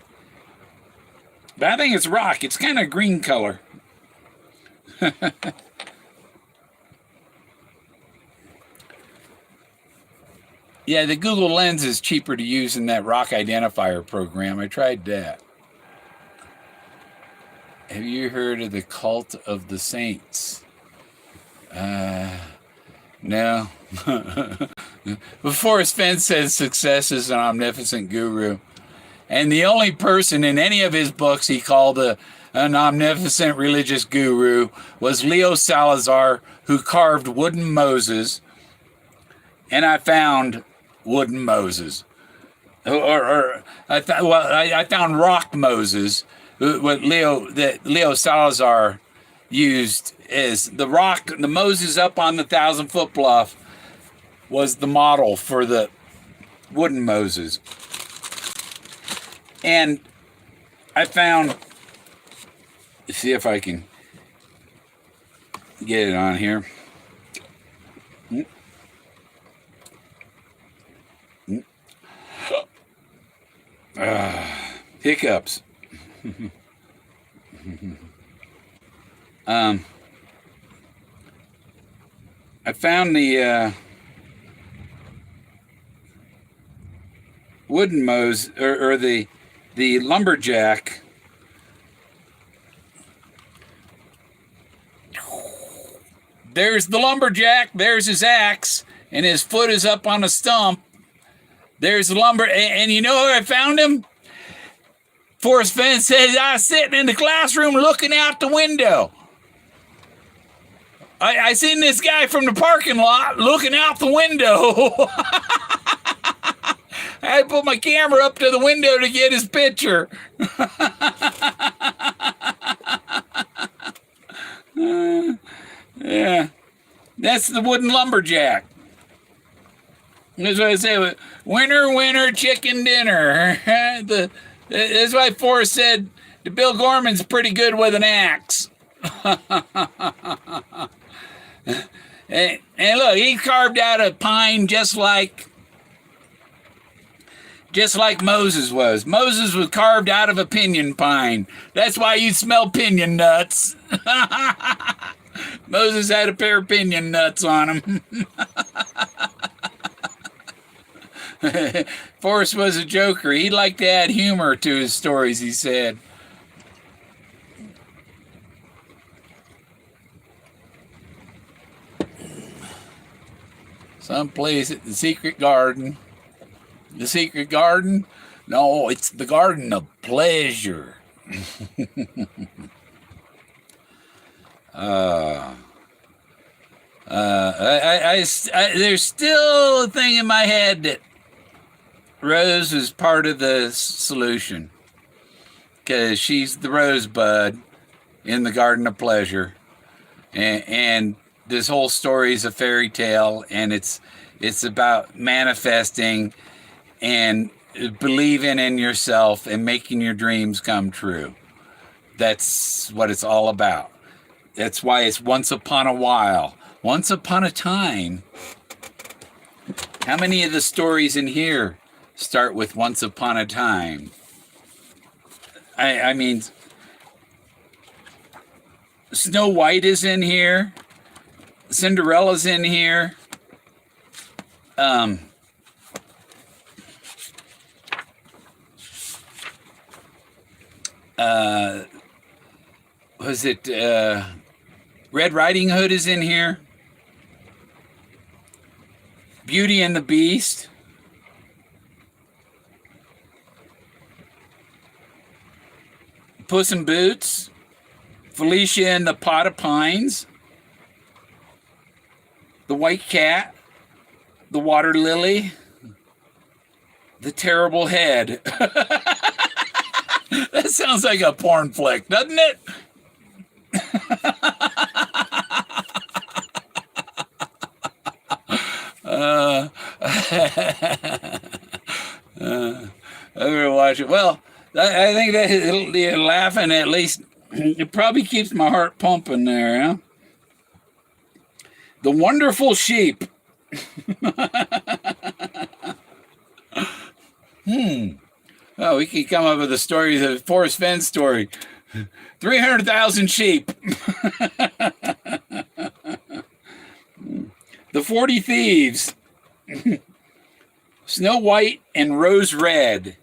I think it's rock. It's kind of green color. Yeah, the Google Lens is cheaper to use in that rock identifier program. I tried that. Have you heard of the cult of the saints? No. But Forrest Fenn says success is an omnipotent guru. And the only person in any of his books he called an omnipotent religious guru was Leo Salazar, who carved wooden Moses. And I found wooden Moses. I found rock Moses, what Leo Salazar used is the rock, the Moses up on the 1,000-foot bluff was the model for the wooden Moses. And I found, let's see if I can get it on here. Hiccups. I found the wooden Moses, or the lumberjack. There's the lumberjack. There's his axe, and his foot is up on a stump. There's the lumber, and you know where I found him? Forrest Fenn says, I was sitting in the classroom looking out the window. I seen this guy from the parking lot looking out the window. I put my camera up to the window to get his picture. Yeah, that's the wooden lumberjack. That's what I say. Winner, winner, chicken dinner. That's why Forrest said the Bill Gorman's pretty good with an axe. And look, he carved out a pine just like Moses was. Moses was carved out of a pinyon pine. That's why you smell pinyon nuts. Moses had a pair of pinyon nuts on him. Forrest was a joker. He liked to add humor to his stories, he said. Someplace at the secret garden. The secret garden? No, it's the garden of pleasure. There's still a thing in my head that Rose is part of the solution, because she's the rosebud in the garden of pleasure, and this whole story is a fairy tale, and it's It's about manifesting and believing in yourself and making your dreams come true. That's what it's all about. That's why it's once upon a while. Once upon a time. How many of the stories in here start with once upon a time? I mean, Snow White is in here. Cinderella's in here. Was it Red Riding Hood is in here? Beauty and the Beast. Puss in Boots. Felicia and the Pot of Pines. The White Cat. The Water Lily. The Terrible Head. That sounds like a porn flick, doesn't it? I'm gonna watch it. Well, I think that you're laughing at least. It probably keeps my heart pumping there, huh? The Wonderful Sheep. Oh, we can come up with a story, the Forrest Fenn story. 300,000 sheep. The 40 Thieves. Snow White and Rose Red.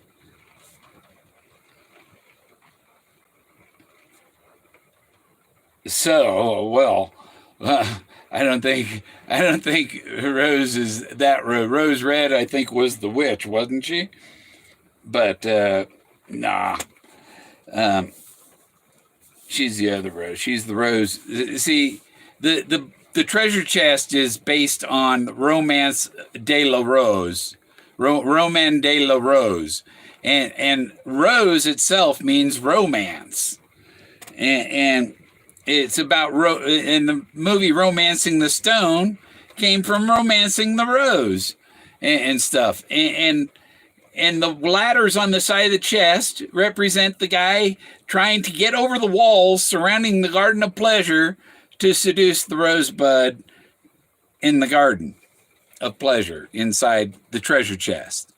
So, well, I don't think Rose is that Rose Red. I think was the witch, wasn't she? But nah, she's the other Rose. She's the Rose. See, the treasure chest is based on Romance de la Rose, Roman de la Rose, and Rose itself means romance, and it's about in the movie Romancing the Stone came from romancing the rose and stuff, and the ladders on the side of the chest represent the guy trying to get over the walls surrounding the Garden of Pleasure to seduce the rosebud in the Garden of Pleasure inside the treasure chest.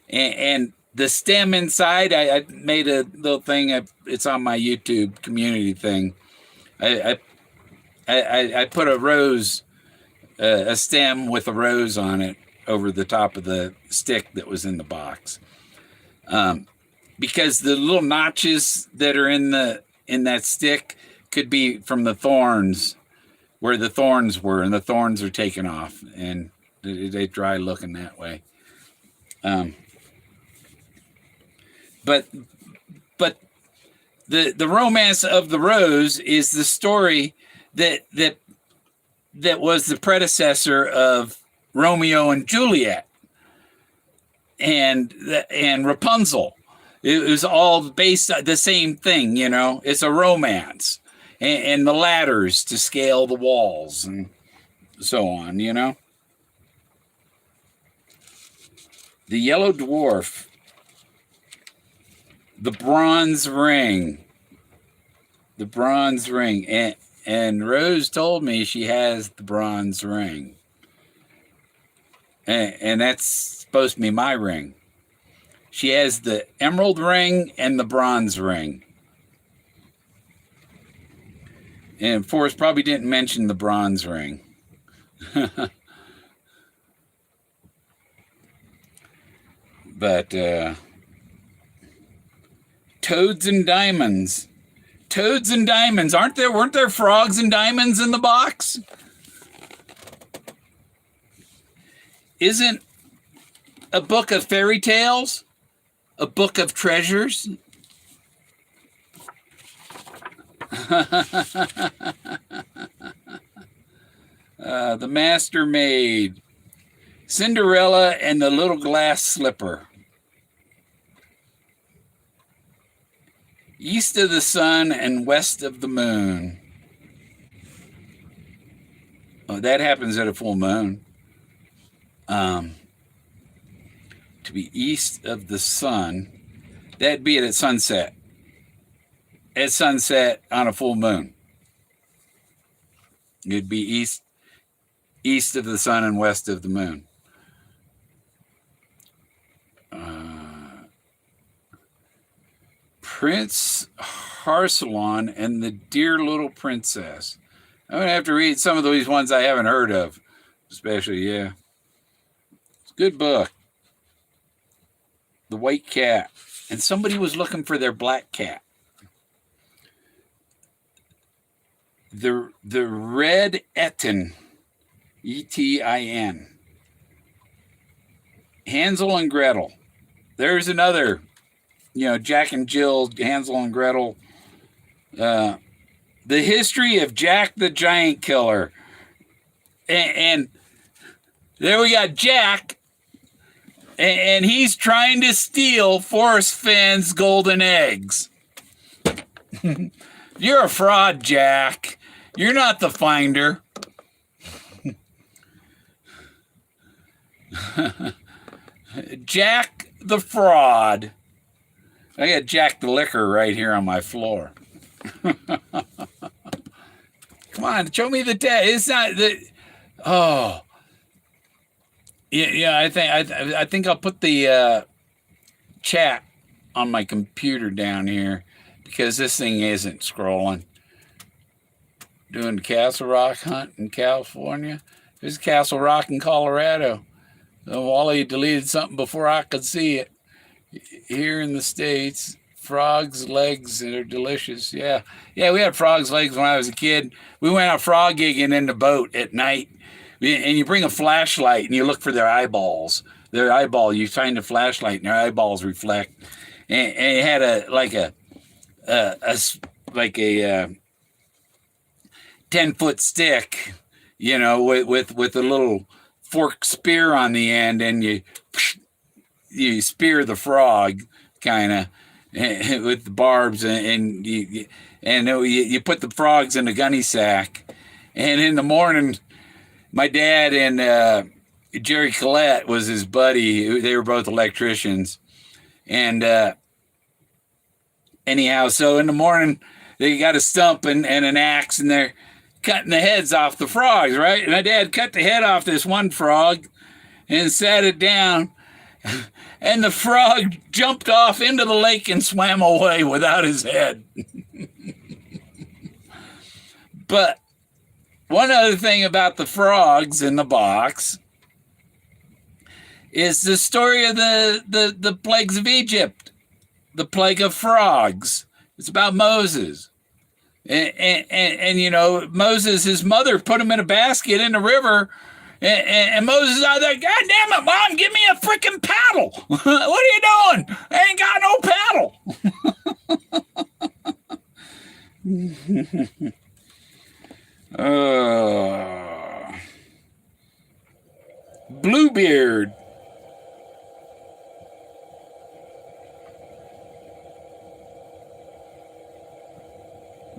And the stem inside, I made a little thing. It's on my YouTube community thing. I put a rose, a stem with a rose on it over the top of the stick that was in the box, because the little notches that are in that stick could be from the thorns, where the thorns were, and the thorns are taken off and they dry looking that way. But the romance of the rose is the story that was the predecessor of Romeo and Juliet and Rapunzel. It was all based on the same thing, you know. It's a romance, and the ladders to scale the walls and so on, you know. The Yellow Dwarf. The Bronze Ring. The Bronze Ring. And Rose told me she has the bronze ring. And that's supposed to be my ring. She has the emerald ring and the bronze ring. And Forrest probably didn't mention the bronze ring. But Toads and Diamonds. Toads and Diamonds. Weren't there frogs and diamonds in the box? Isn't a book of fairy tales a book of treasures? The Master Maid. Cinderella and the Little Glass Slipper. East of the Sun and West of the Moon. Oh, that happens at a full moon. to be east of the sun. That'd be it at sunset. At sunset on a full moon. It'd be east of the sun and west of the moon. Prince Harsalon and the Dear Little Princess. I'm going to have to read some of these ones I haven't heard of. Especially, yeah. It's a good book. The White Cat. And somebody was looking for their black cat. The Red Etin. E-T-I-N. Hansel and Gretel. There's another, Jack and Jill, Hansel and Gretel. The History of Jack the Giant Killer. And there we got Jack, and he's trying to steal Forrest Fenn's golden eggs. You're a fraud, Jack. You're not the finder. Jack the fraud. I got Jack the liquor right here on my floor. Come on, show me the debt. It's not the. Oh. Yeah. I think I'll put the chat on my computer down here because this thing isn't scrolling. Doing the Castle Rock hunt in California. There's Castle Rock in Colorado. So Wally deleted something before I could see it. Here in the States, frogs' legs are delicious. Yeah, we had frogs' legs when I was a kid. We went out frog gigging in the boat at night. And you bring a flashlight and you look for their eyeballs. You shine the flashlight and their eyeballs reflect. And it had a 10-foot stick, with a little forked spear on the end, and you spear the frog, kind of, with the barbs, and you put the frogs in a gunny sack, and in the morning, my dad and Jerry Collette was his buddy. They were both electricians, and anyhow, so in the morning they got a stump and an axe, and they're cutting the heads off the frogs, right? And my dad cut the head off this one frog and sat it down, and the frog jumped off into the lake and swam away without his head. But one other thing about the frogs in the box is the story of the plagues of Egypt, the plague of frogs. It's about Moses. And Moses, his mother put him in a basket in the river, and Moses out there, God damn it, Mom, give me a freaking paddle. What are you doing? I ain't got no paddle. Bluebeard.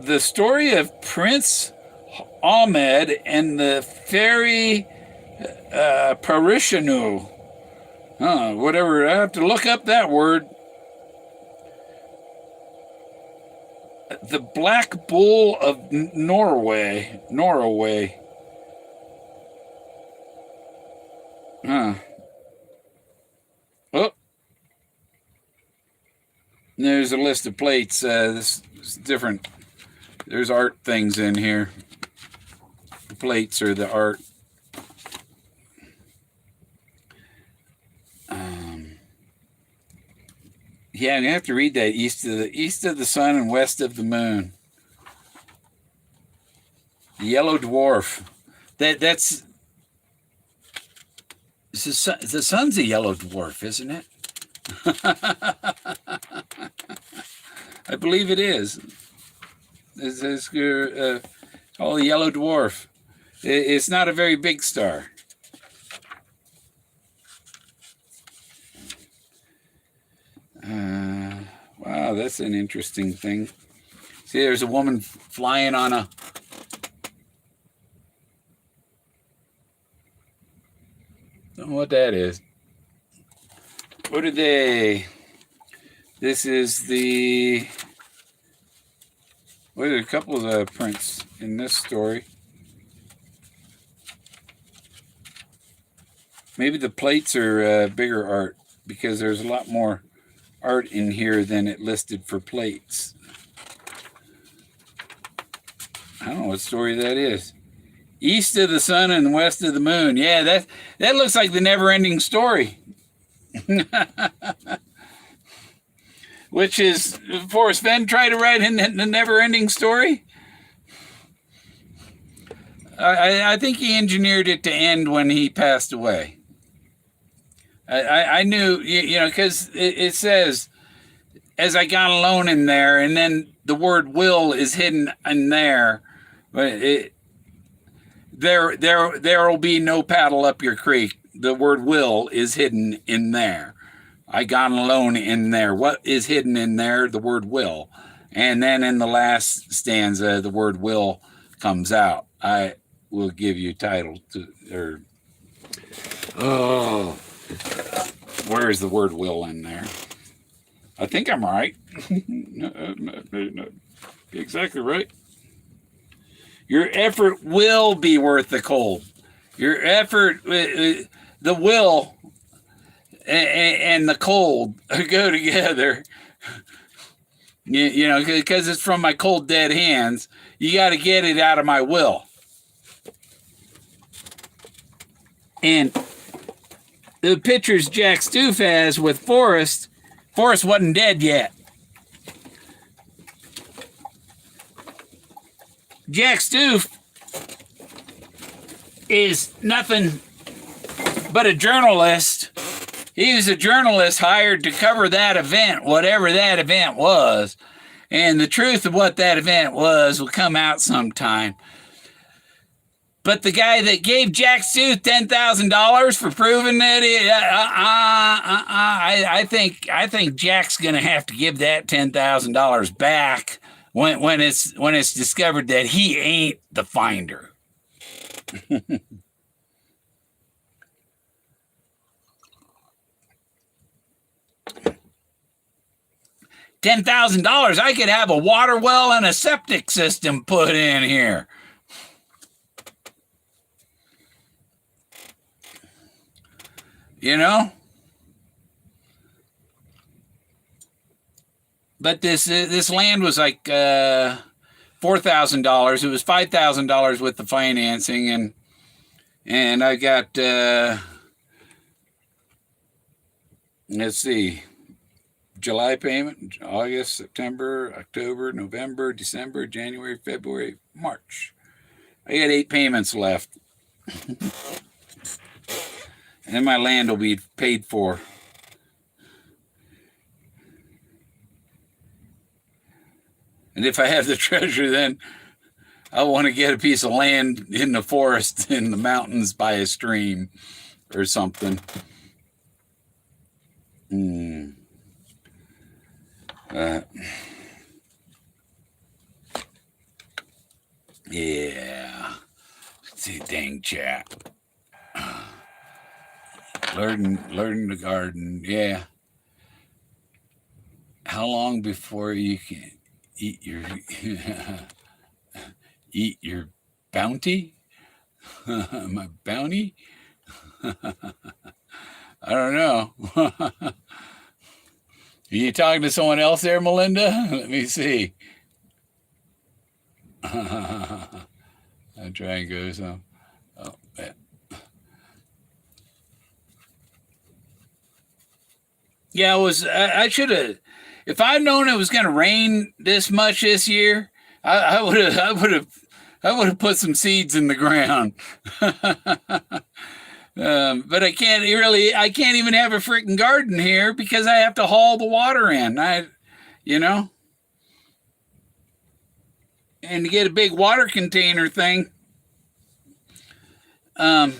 The story of Prince Ahmed and the fairy Parishanu. Whatever. I have to look up that word. The Black Bull of Norway. Oh. There's a list of plates. This is different. There's art things in here. The plates are the art. Yeah, I'm gonna have to read that. East of the sun and west of the moon. The yellow dwarf. That's the sun's a yellow dwarf, isn't it? I believe it is. It's called the yellow dwarf. It's not a very big star. Wow, that's an interesting thing. See, there's a woman flying on a... what that is. What are they? This is the... Well, there's a couple of prints in this story. Maybe the plates are bigger art because there's a lot more art in here than it listed for plates. I don't know what story that is. East of the sun and west of the moon. Yeah, that looks like the never-ending story. Which is, Forrest Fenn tried to write in the never-ending story. I think he engineered it to end when he passed away. I knew, you know, because it says, as I got alone in there, and then the word will is hidden in there. But there will be no paddle up your creek. The word will is hidden in there. I got alone in there. What is hidden in there? The word will. And then in the last stanza, the word will comes out. I will give you title to, or, oh, where is the word will in there? I think I'm right. No, exactly right. Your effort will be worth the cold. Your effort, the will and the cold go together. You know, because it's from my cold, dead hands. You got to get it out of my will. And the pictures Jack Stoof has with Forrest wasn't dead yet. Jack Stoof is nothing but a journalist. He was a journalist hired to cover that event, whatever that event was. And the truth of what that event was will come out sometime. But the guy that gave Jack Stoof $10,000 for proving that I think Jack's gonna have to give that $10,000 back when it's discovered that he ain't the finder. $10,000, I could have a water well and a septic system put in here. You know? But this land was like $4,000. It was $5,000 with the financing, and I got let's see, July payment, August, September, October, November, December, January, February, March. I got 8 payments left. And then my land will be paid for. And if I have the treasure, then I want to get a piece of land in the forest, in the mountains by a stream or something. Yeah. See, dang chat. Learn the garden. Yeah. How long before you can eat your bounty? My bounty? I don't know. Are you talking to someone else there, Melinda? Let me see. I'll try and go some. Oh, yeah. Yeah, I should have. If I'd known it was going to rain this much this year, I would have put some seeds in the ground. But I can't even have a freaking garden here because I have to haul the water in. And to get a big water container thing, it's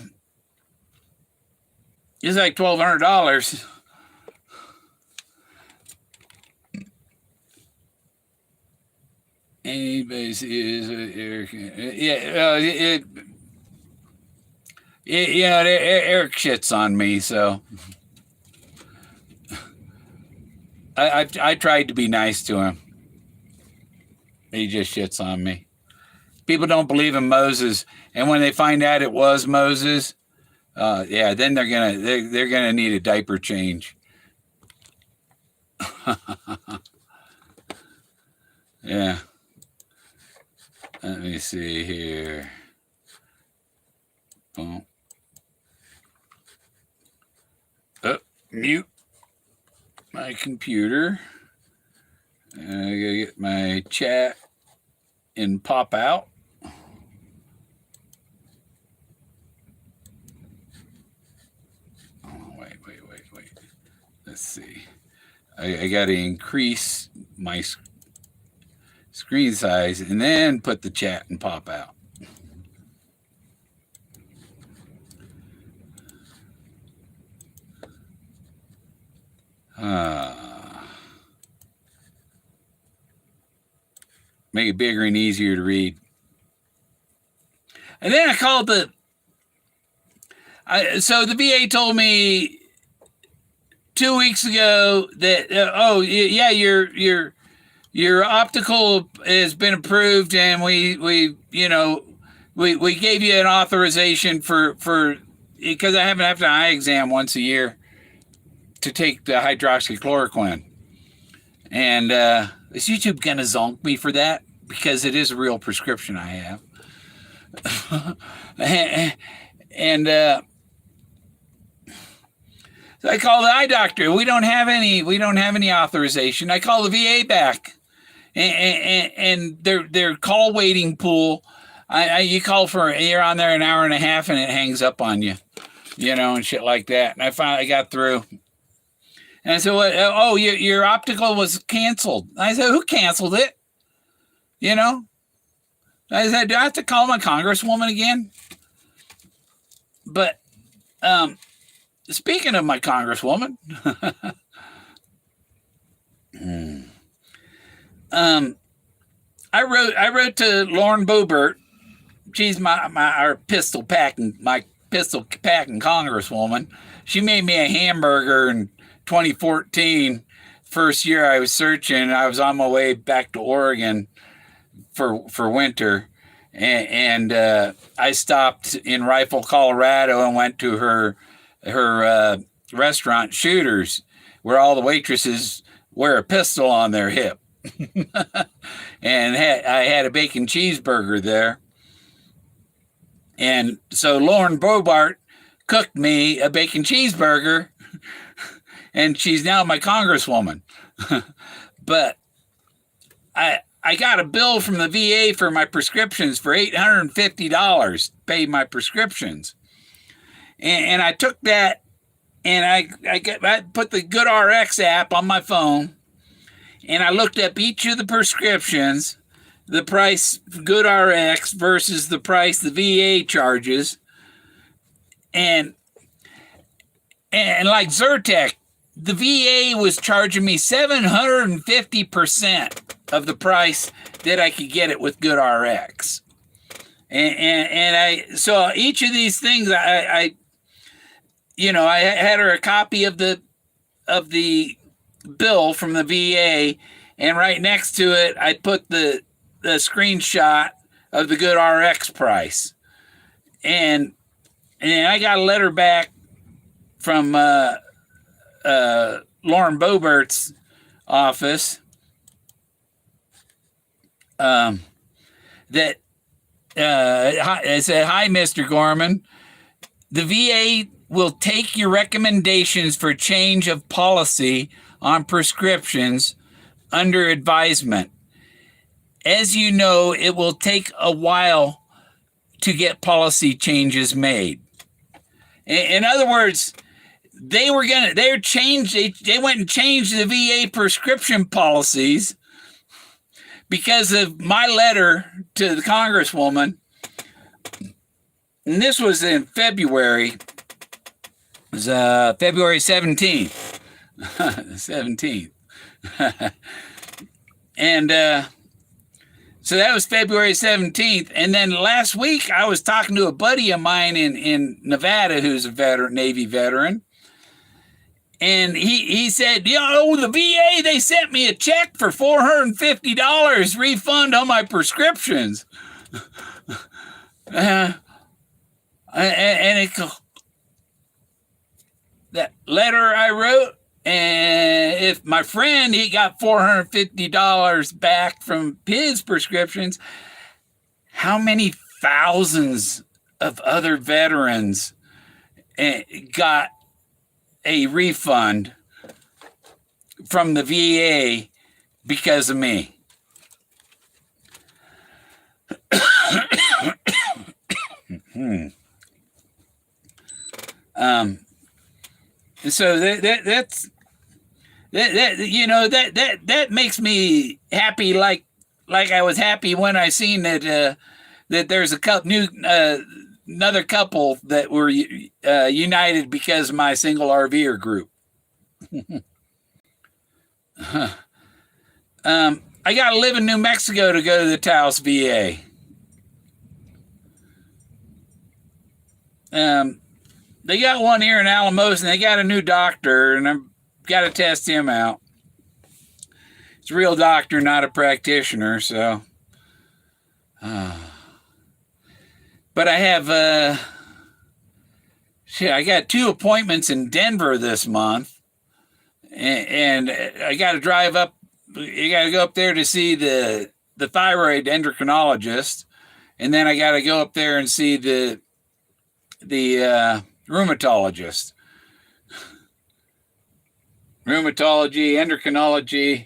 like $1,200. Anybody's is yeah, Eric shits on me, so I tried to be nice to him. He just shits on me. People don't believe in Moses, and when they find out it was Moses, then they're gonna need a diaper change. Yeah. Let me see here. Oh, mute my computer. I gotta get my chat and pop out. Oh, wait. Let's see. I gotta increase my screen size and then put the chat and pop out. Make it bigger and easier to read. And then I called so the VA told me 2 weeks ago that your optical has been approved, and we gave you an authorization for because I have an eye exam once a year to take the hydroxychloroquine. And is YouTube gonna zonk me for that? Because it is a real prescription I have. and so I call the eye doctor. We don't have any authorization. I call the VA back, and their call waiting pool. You call you're on there an hour and a half, and it hangs up on you, and shit like that. And I finally got through. And I said, "Oh, your optical was canceled." I said, "Who canceled it?" I said, "Do I have to call my congresswoman again?" But speaking of my congresswoman, I wrote to Lauren Boebert. She's my pistol packing congresswoman. She made me a hamburger in 2014. First year I was searching. I was on my way back to Oregon for winter, and I stopped in Rifle, Colorado, and went to her restaurant, Shooters, where all the waitresses wear a pistol on their hip. And I had a bacon cheeseburger there. And so Lauren Boebert cooked me a bacon cheeseburger, and she's now my congresswoman. But I got a bill from the VA for my prescriptions for $850 to pay my prescriptions. And I took that, and I put the GoodRx app on my phone, and I looked up each of the prescriptions, the price GoodRx versus the price the VA charges. And like Zyrtec, the VA was charging me 750% of the price that I could get it with GoodRx. And so each of these things, I had her a copy of the bill from the VA, and right next to it, I put the screenshot of the GoodRx price. And I got a letter back from Lauren Boebert's office that it said, "Hi, Mr. Gorman. The VA will take your recommendations for change of policy on prescriptions under advisement. As you know, it will take a while to get policy changes made." In other words, they went and changed the VA prescription policies because of my letter to the congresswoman. And this was in February. It was February 17th. 17th. And So that was February 17th. And then last week, I was talking to a buddy of mine in Nevada who's a veteran, Navy veteran. And he said, the VA, they sent me a check for $450 refund on my prescriptions. And that letter I wrote, and if my friend, he got $450 back from his prescriptions, how many thousands of other veterans got a refund from the VA because of me? So that makes me happy, like I was happy when I seen that there's a another couple that were united because of my single RVer group. I got to live in New Mexico to go to the Taos VA. They got one here in Alamos, and they got a new doctor, and I've got to test him out. It's a real doctor, not a practitioner, so. But I have, I got 2 appointments in Denver this month, and I got to drive up. You got to go up there to see the thyroid endocrinologist, and then I got to go up there and see the rheumatologist. Rheumatology, endocrinology,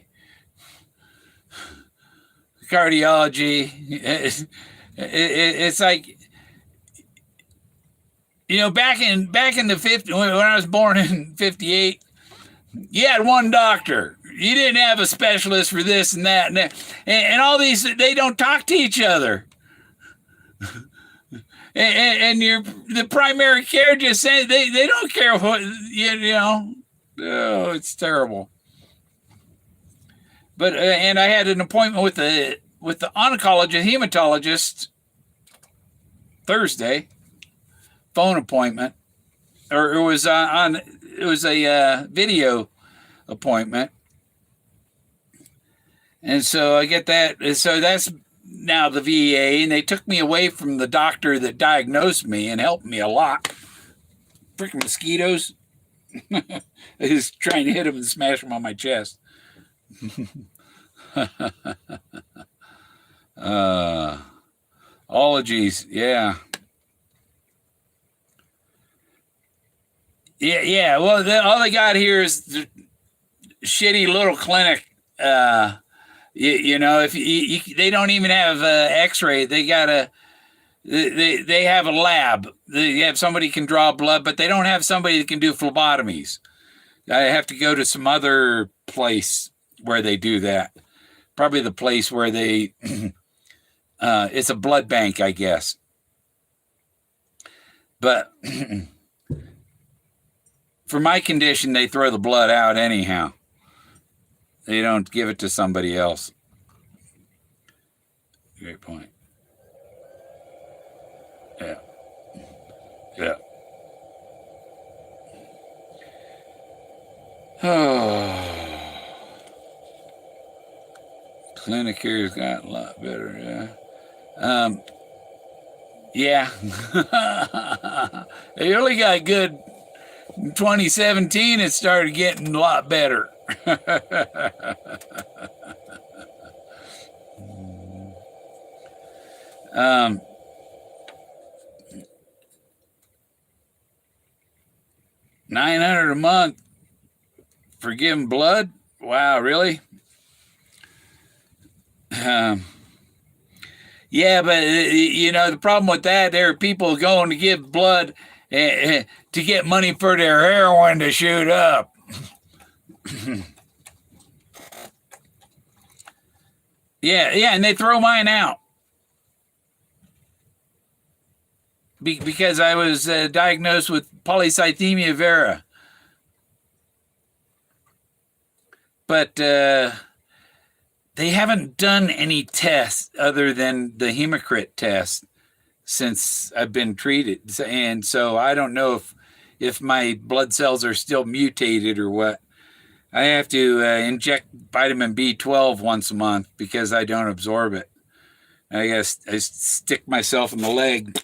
cardiology. It's like, back in the 50s, when I was born in 58, you had one doctor. You didn't have a specialist for this and that and that. And all these, they don't talk to each other. And the primary care just says they don't care what, oh, it's terrible. But and I had an appointment with the oncologist, hematologist Thursday, phone appointment, or it was a video appointment, and so I get that. So that's now the VA, and they took me away from the doctor that diagnosed me and helped me a lot. Freaking mosquitoes. I was trying to hit them and smash them on my chest. Ologies, yeah. Yeah. Well, all they got here is the shitty little clinic. If they don't even have X-ray, they have a lab. They have somebody can draw blood, but they don't have somebody that can do phlebotomies. I have to go to some other place where they do that. Probably the place where they, it's a blood bank, I guess. But for my condition, they throw the blood out anyhow. They don't give it to somebody else. Great point. Yeah. Oh. Clinic here's got a lot better, yeah. Yeah. They only got good in 2017. It started getting a lot better. 900 a month for giving blood? Wow, really? Yeah, but the problem with that, there are people going to give blood to get money for their heroin to shoot up. Yeah, and they throw mine out because I was diagnosed with polycythemia vera. But they haven't done any tests other than the hemocrit test since I've been treated. And so I don't know if my blood cells are still mutated or what. I have to inject vitamin B12 once a month because I don't absorb it. I guess I stick myself in the leg.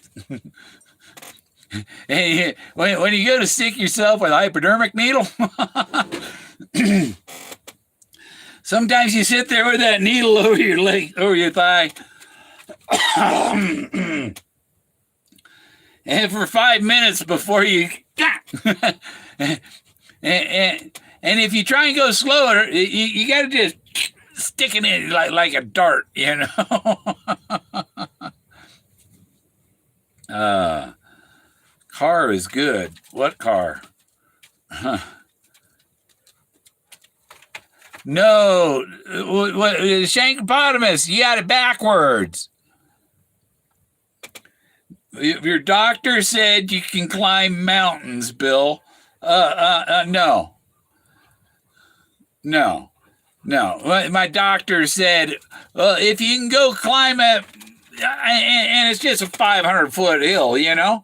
And when you go to stick yourself with a hypodermic needle, sometimes you sit there with that needle over your leg, over your thigh. And for 5 minutes before you... and if you try and go slower, you got to just stick it in like a dart, you know? Car is good. What car? Huh. No, what Shankopotamus, you got it backwards. Your doctor said you can climb mountains, Bill. No. My doctor said, if you can go climb and it's just a 500-foot hill, you know?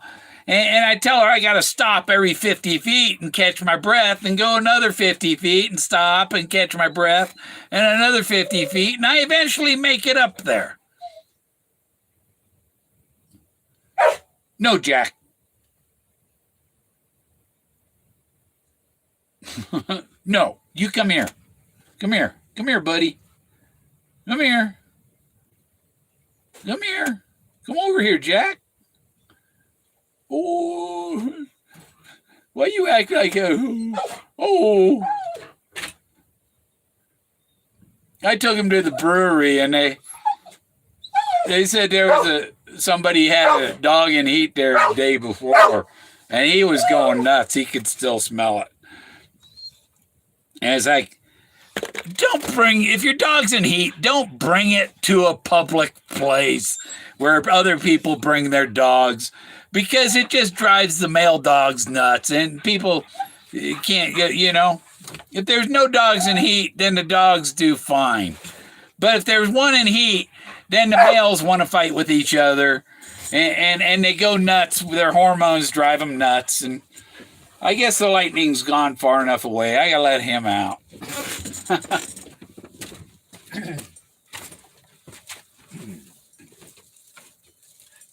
And I tell her I got to stop every 50 feet and catch my breath and go another 50 feet and stop and catch my breath and another 50 feet. And I eventually make it up there. No, Jack. No, you come here. Come here. Come here, buddy. Come here. Come here. Come over here, Jack. Oh, why you act like a... Oh. I took him to the brewery, and they said there was somebody had a dog in heat there the day before, and he was going nuts. He could still smell it. And it's like, if your dog's in heat, don't bring it to a public place where other people bring their dogs, because it just drives the male dogs nuts, and people can't get, you know, if there's no dogs in heat, then the dogs do fine. But if there's one in heat, then the males want to fight with each other, and they go nuts. Their hormones drive them nuts, and I guess the lightning's gone far enough away. I gotta let him out.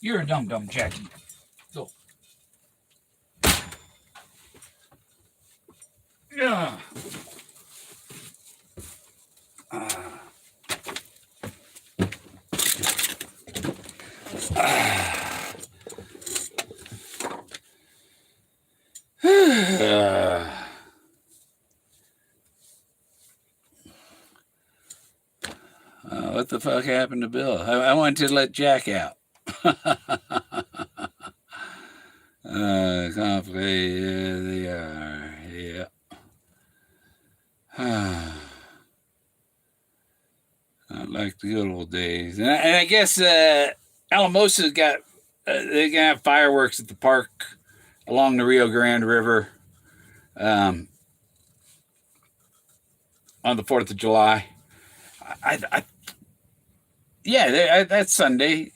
You're a dum-dum, Jackie. Go. Yeah. What the fuck happened to Bill? I wanted to let Jack out. Complicated they are. Yeah. Not like the good old days. And I guess Alamosa's got they're gonna have fireworks at the park along the Rio Grande River on the 4th of July. That's Sunday.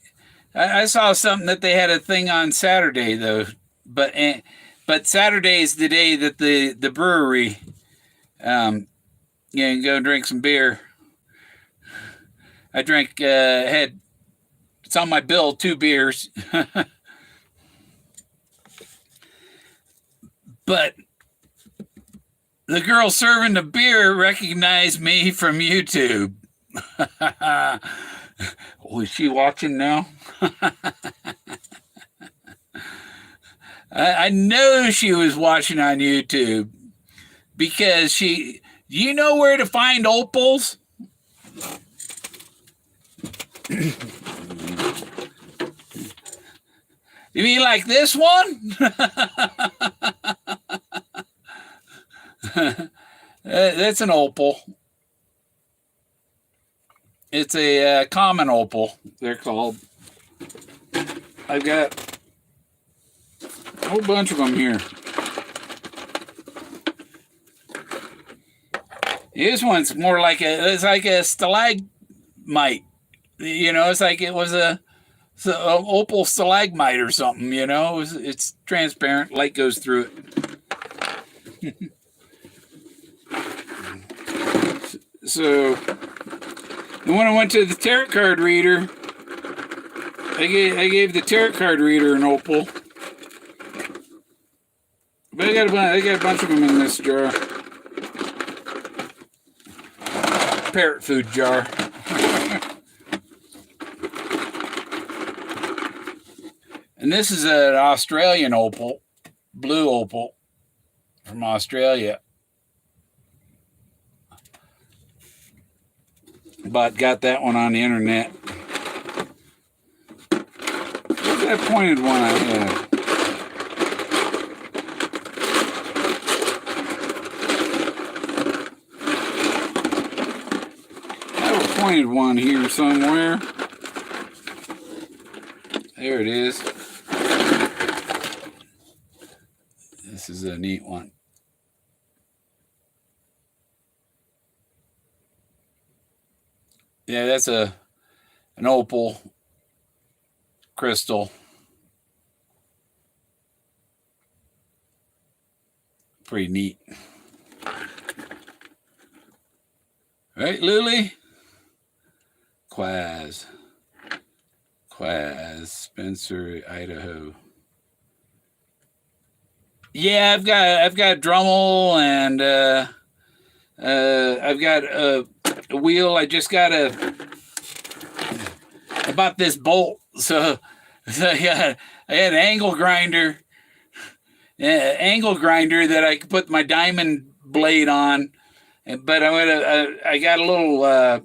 I saw something that they had a thing on Saturday though, but Saturday is the day that the brewery, go drink some beer. I drank it's on my bill, 2 beers, but the girl serving the beer recognized me from YouTube. Oh, is she watching now? I know she was watching on YouTube because do you know where to find opals? You mean like this one? That's an opal. It's a common opal, they're called. I've got a whole bunch of them here. This one's more like it's like a stalagmite. You know, it's like it was a opal stalagmite or something. You know, it's transparent. Light goes through it. So, and when I went to the tarot card reader, I gave the tarot card reader an opal. But I got a bunch of them in this jar. Parrot food jar. And this is an Australian opal, blue opal from Australia. But got that one on the internet. Where's that pointed one I had? I have a pointed one here somewhere. There it is. This is a neat one. Yeah, that's an opal crystal. Pretty neat. Right, Lily? Quaz, Spencer, Idaho. Yeah, I've got Drummel, and I've got a wheel. I just got I bought this bolt, so yeah, I had an angle grinder that I could put my diamond blade on, but I got a little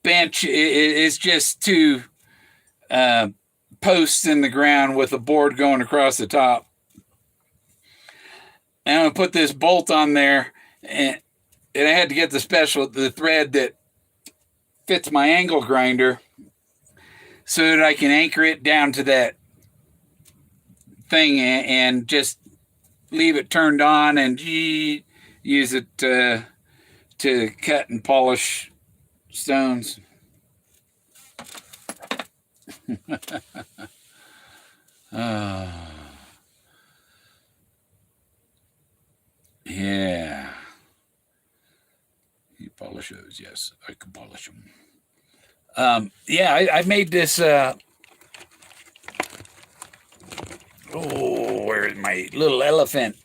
bench. It's just two posts in the ground with a board going across the top. And I'm gonna put this bolt on there, and I had to get the thread that fits my angle grinder, so that I can anchor it down to that thing and just leave it turned on and use it to cut and polish stones. Yeah. You polish those? Yes, I can polish them. Yeah, I made this. Where's my little elephant?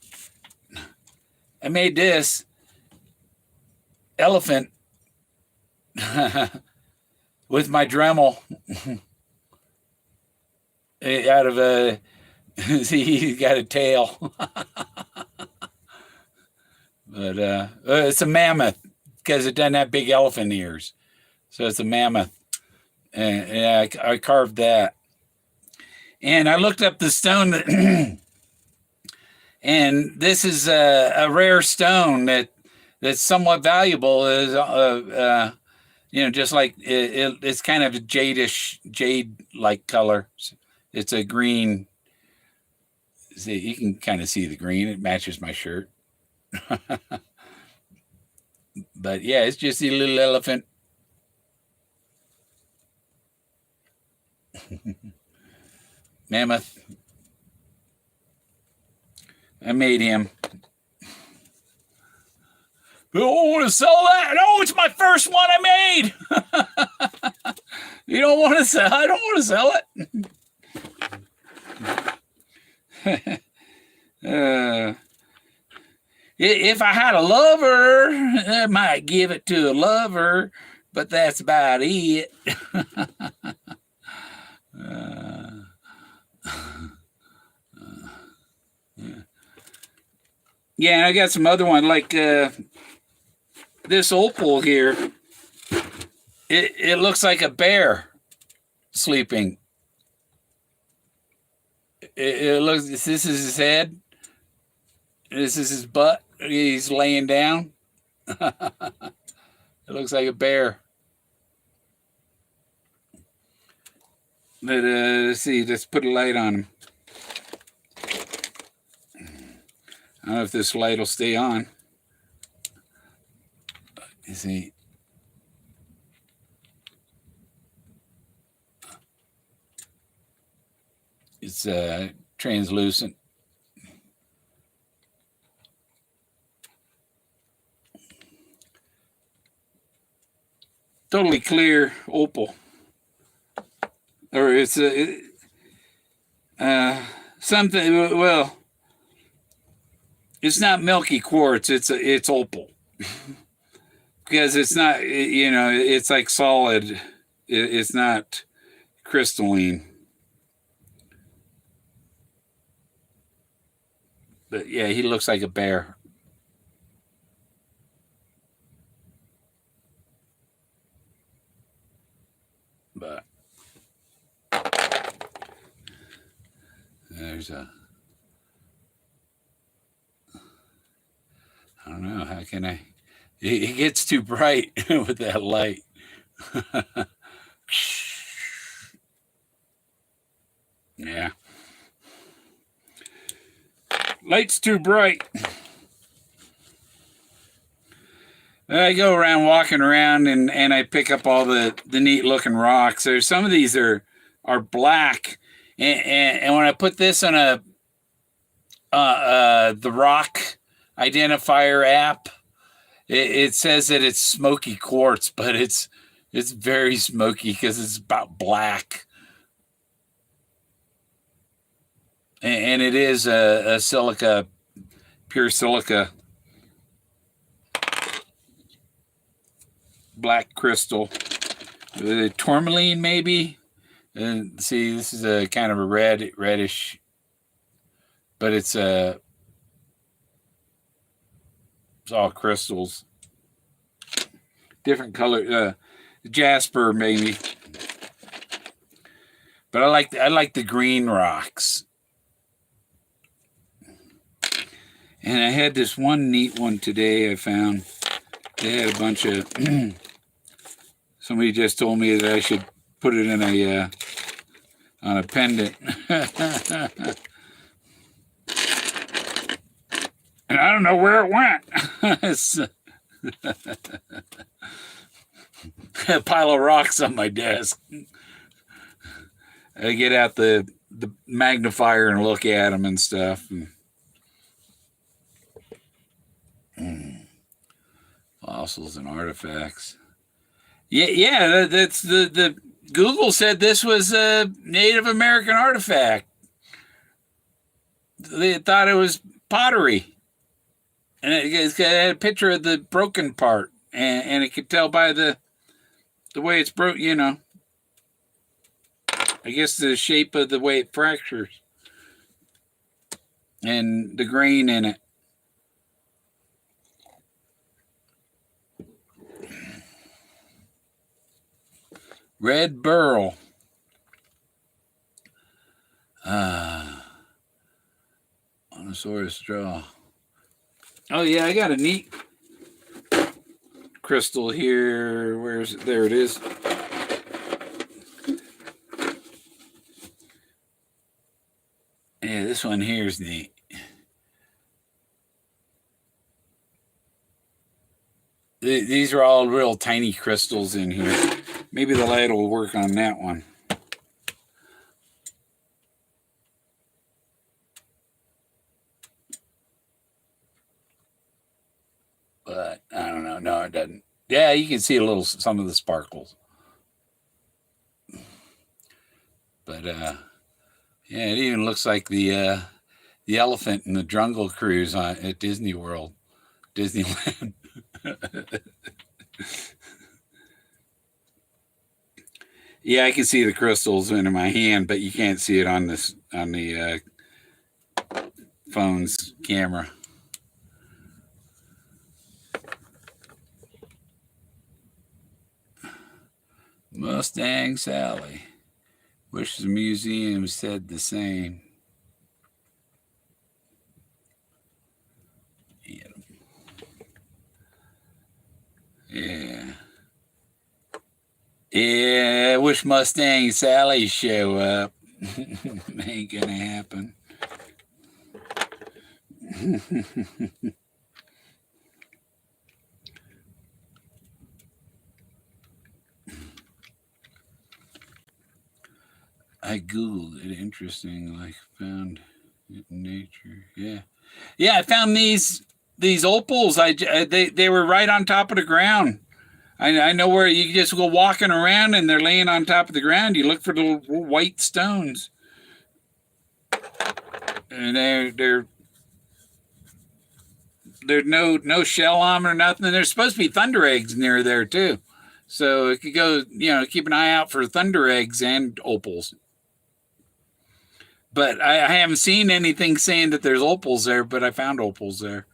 I made this elephant with my Dremel out of a. See, he's got a tail. But it's a mammoth because it doesn't have big elephant ears. So it's a mammoth. And yeah, I carved that. And I looked up the stone that, and this is a rare stone that's somewhat valuable. Is just like it's kind of a jade-like color. It's a green. See, you can kind of see the green. It matches my shirt. But yeah, it's just a little elephant. Mammoth. I made him. I don't want to sell that. No, it's my first one I made. You don't want to sell? I don't want to sell it. If I had a lover, I might give it to a lover, but that's about it. Yeah, and I got some other one like this opal here. It looks like a bear sleeping. It looks. This is his head. This is his butt. He's laying down. It looks like a bear. But let's see. Let's put a light on him. I don't know if this light will stay on. You see, it's translucent. Totally clear opal. Or it's something, well, it's not milky quartz, it's opal. Because it's not, it's like solid. It's not crystalline. But yeah, he looks like a bear. But there's I don't know, how can I? It gets too bright with that light. Yeah. Light's too bright. I go around walking around and I pick up all the neat looking rocks. There's some of these are black. And when I put this on the rock identifier app, it says that it's smoky quartz, but it's very smoky because it's about black. And it is a silica, pure silica, black crystal. Tourmaline, maybe. And see, this is a kind of a reddish, but it's all crystals, different color, jasper maybe. But I like the green rocks. And I had this one neat one today I found. They had a bunch of, somebody just told me that I should put it in on a pendant. And I don't know where it went. It's a pile of rocks on my desk. I get out the magnifier and look at them and stuff. Fossils and artifacts. Yeah. That's the Google said this was a Native American artifact. They thought it was pottery, and it had a picture of the broken part, and it could tell by the way it's broke. I guess the shape of the way it fractures and the grain in it. Red burl. Monosaurus straw. Oh yeah, I got a neat crystal here. Where's it? There it is. Yeah, this one here is neat. These are all real tiny crystals in here. Maybe the light will work on that one. But I don't know. No, it doesn't. Yeah, you can see some of the sparkles. But yeah, it even looks like the elephant in the Jungle Cruise at Disney World, Disneyland. Yeah, I can see the crystals in my hand, but you can't see it on the phone's camera. Mustang Sally. Wish the museum said the same. Yeah. Yeah, I wish Mustang Sally show up. Ain't gonna happen. I googled it. Interesting. Like found it in nature. Yeah, yeah. I found these opals. They were right on top of the ground. I know where you just go walking around and they're laying on top of the ground. You look for the little white stones, and there's no shell on them or nothing. And there's supposed to be thunder eggs near there too, so it could go. Keep an eye out for thunder eggs and opals. But I haven't seen anything saying that there's opals there. But I found opals there.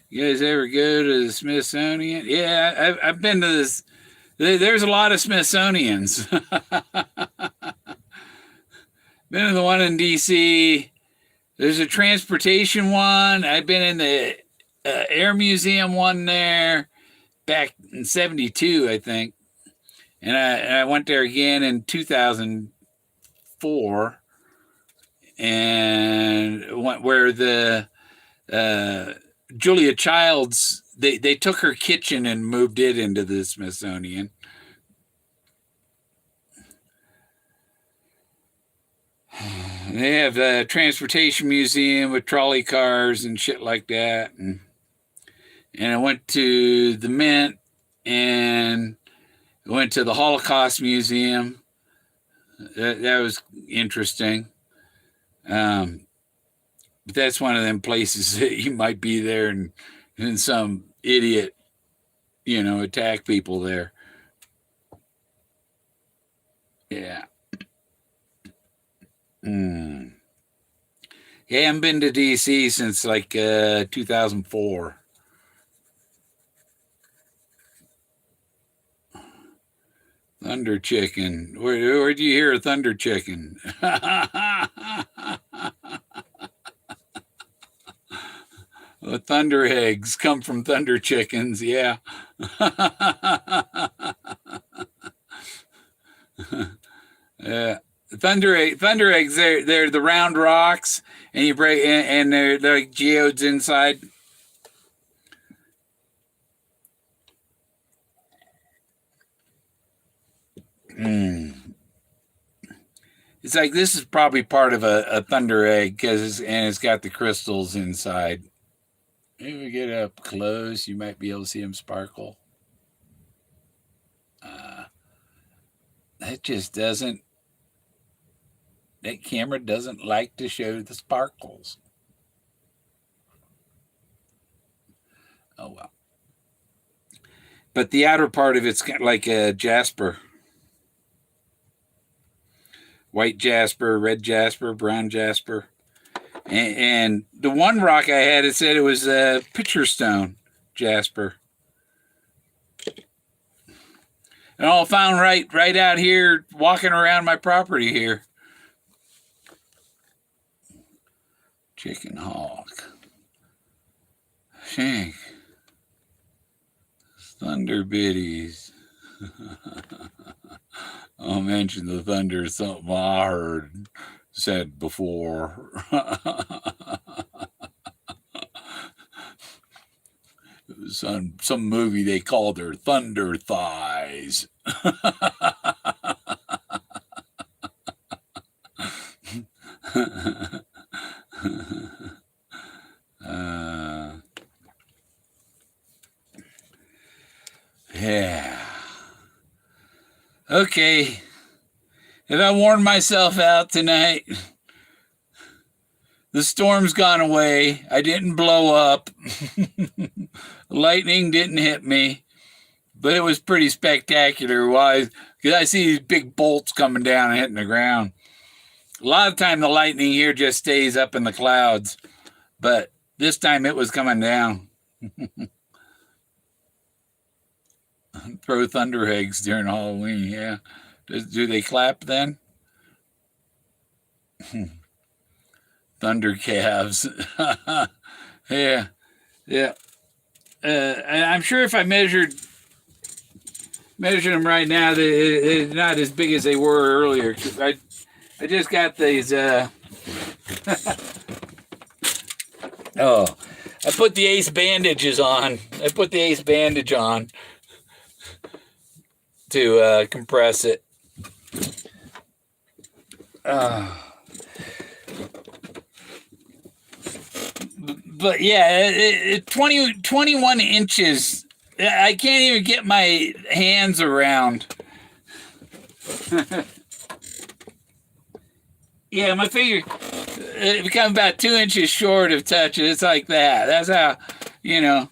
You guys ever go to the Smithsonian? Yeah, I've been to this. There's a lot of Smithsonians. Been to the one in D.C. There's a transportation one. I've been in the Air Museum one there back in '72, I think. And I went there again in 2004. And went where the Julia Childs, they took her kitchen and moved it into the Smithsonian. They have a transportation museum with trolley cars and shit like that. And I went to the Mint and went to the Holocaust Museum. That was interesting. But that's one of them places that you might be there and some idiot, attack people there. Yeah. Yeah, I haven't been to DC since like 2004. Thunder chicken. Where'd you hear a thunder chicken? The thunder eggs come from thunder chickens. Yeah. Yeah. Thunder eggs. They're the round rocks, and you break, and they're like geodes inside. It's like this is probably part of a thunder egg and it's got the crystals inside. If we get up close, you might be able to see them sparkle. That just doesn't. That camera doesn't like to show the sparkles. Oh well. But the outer part of it's kind of like a jasper. White jasper, red jasper, brown jasper. And the one rock I had, it said it was a picture stone jasper. And all found right out here, walking around my property here. Chicken hawk. Shank. Thunder biddies. I'll mention the thunder is something I heard said before. It was some movie they called her Thunder Thighs. Yeah. Okay. Have I worn myself out tonight? The storm's gone away. I didn't blow up. Lightning didn't hit me. But it was pretty spectacular. Why? Because I see these big bolts coming down and hitting the ground. A lot of time the lightning here just stays up in the clouds. But this time it was coming down. Throw thunder eggs during Halloween, yeah. Do they clap then? Thunder calves. Yeah. I'm sure if I measured them right now, they're not as big as they were earlier. I just got these Oh, I put the ace bandages on. I put the ace bandage on to compress it. But yeah, 21 inches. I can't even get my hands around. Yeah, my finger become about 2 inches short of touching. It's like that. That's how, you know.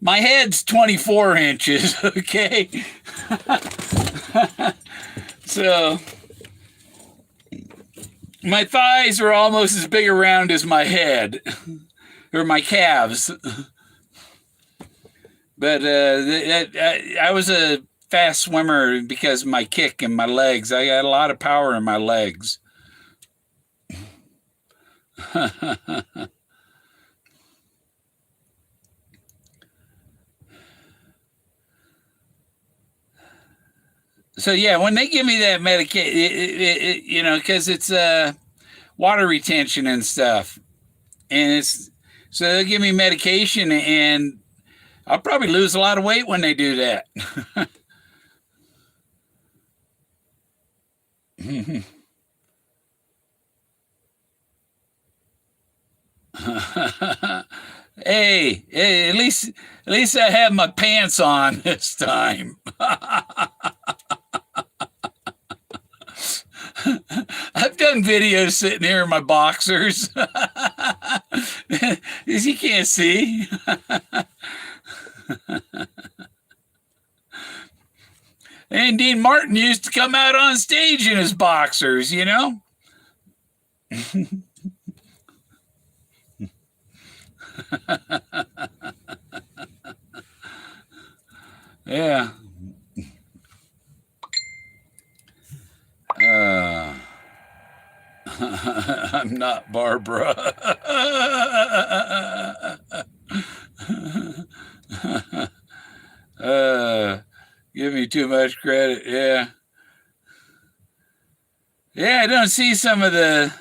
My head's 24 inches, okay? So my thighs are almost as big around as my head, or my calves. But I was a fast swimmer because of my kick and my legs. I got a lot of power in my legs. So yeah, when they give me that medication, you know, because it's water retention and stuff, and it's so they'll give me medication, and I'll probably lose a lot of weight when they do that. Hey, at least I have my pants on this time. I've done videos sitting here in my boxers. As you can't see. And Dean Martin used to come out on stage in his boxers, you know? Yeah. I'm not Barbara. Give me too much credit. Yeah. Yeah, I don't see some of the.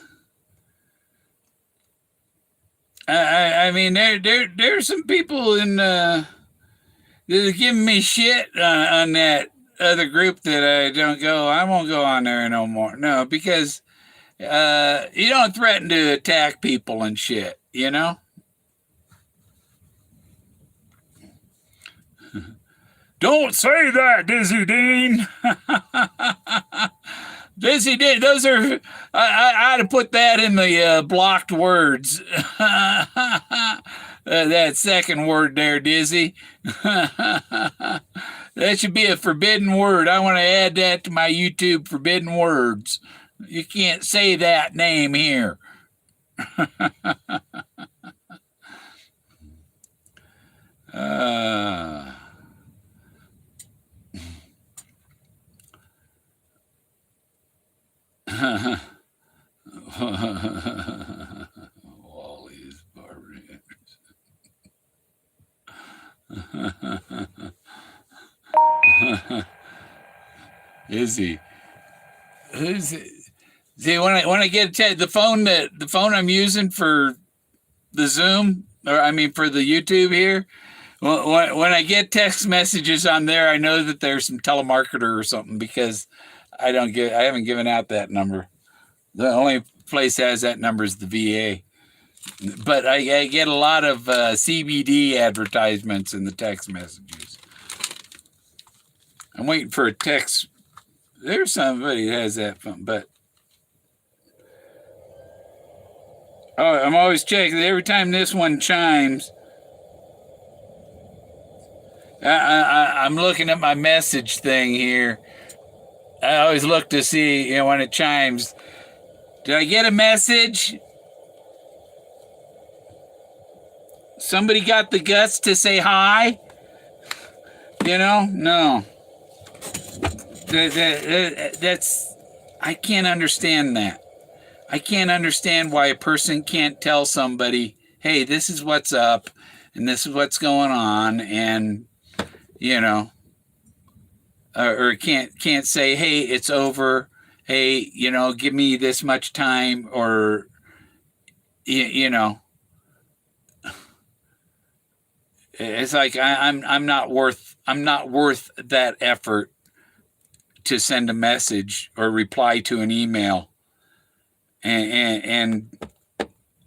I mean, there's some people in that are giving me shit on that other group that I don't go. I won't go on there no more. No, because you don't threaten to attack people and shit, you know? Don't say that, Dizzy Dean. Dizzy Dean, those are, I ought to put that in the blocked words. That second word there, Dizzy. That should be a forbidden word. I want to add that to my YouTube forbidden words. You can't say that name here. Wally's barbarians. Is he? Who's it? See, when I get the phone I'm using for the Zoom, or I mean for the YouTube here, when I get text messages on there, I know that there's some telemarketer or something because I haven't given out that number. The only place that has that number is the VA. But I get a lot of CBD advertisements in the text messages. I'm waiting for a text. There's somebody that has that phone, but I'm always checking. Every time this one chimes, I'm looking at my message thing here. I always look to see, you know, when it chimes. Did I get a message? Somebody got the guts to say hi? You know? No. That's, I can't understand that. I can't understand why a person can't tell somebody, hey, this is what's up and this is what's going on, and, you know, or can't say, hey, it's over hey, give me this much time, or you know, it's like I'm not worth that effort to send a message or reply to an email, and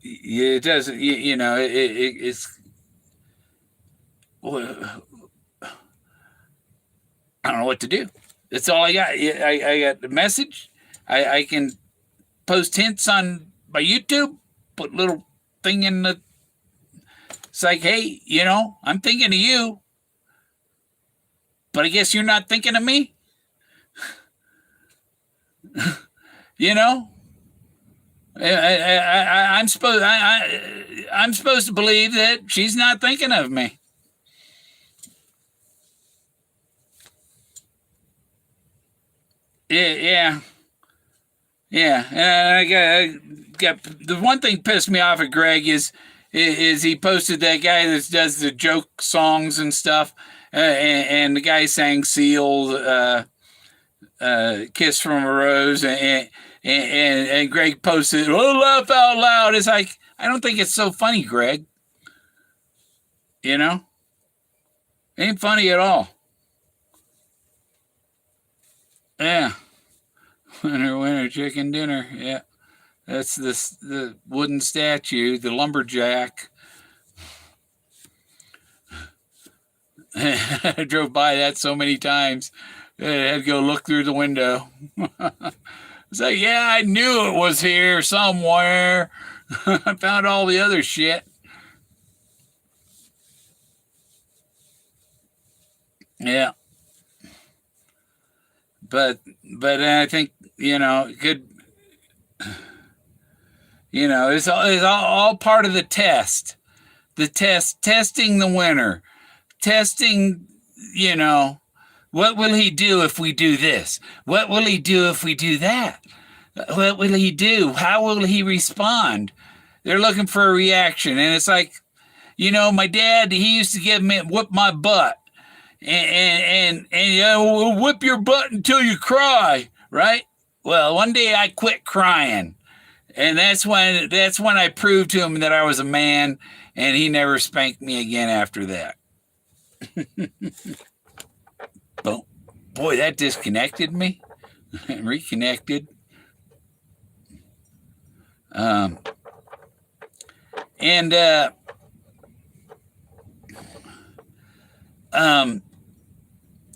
it doesn't, it's, well, I don't know what to do. That's all I got. I got the message. I can post hints on my YouTube, put little thing in the, it's like, hey, I'm thinking of you, but I guess you're not thinking of me. you know, I'm supposed to believe that she's not thinking of me. Yeah. Yeah, and I got the one thing pissed me off at Greg is he posted that guy that does the joke songs and stuff, and the guy sang "Seal," "Kiss from a Rose," and Greg posted, "Oh, laugh out loud." It's like, I don't think it's so funny, Greg. You know, ain't funny at all. Yeah, winner, chicken dinner. Yeah. That's the wooden statue, the lumberjack. I drove by that so many times. I had to go look through the window. It's like, yeah, I knew it was here somewhere. I found all the other shit. Yeah. But I think, it could, it's all part of the test. The testing the winner, testing, what will he do if we do this? What will he do if we do that? What will he do? How will he respond? They're looking for a reaction. And it's like, my dad, he used to whip my butt. And we'll whip your butt until you cry, right? Well, one day I quit crying. And that's when I proved to him that I was a man, and he never spanked me again after that. But boy, that disconnected me. Reconnected. And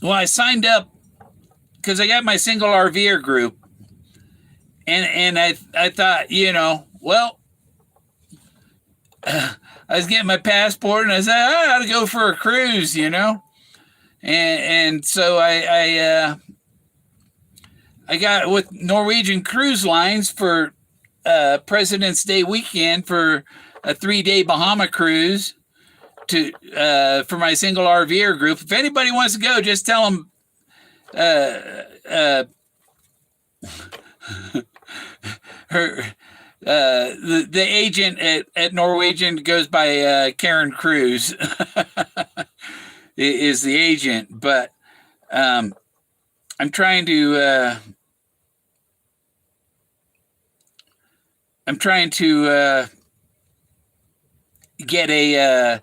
well, I signed up because I got my single RVer group, and I thought, well, I was getting my passport, and I said, I ought to go for a cruise, and so I got with Norwegian Cruise Lines for President's Day weekend for a 3-day Bahama cruise for my single RVer group. If anybody wants to go, just tell them the agent at Norwegian goes by Karen Cruz is the agent, but I'm trying to get a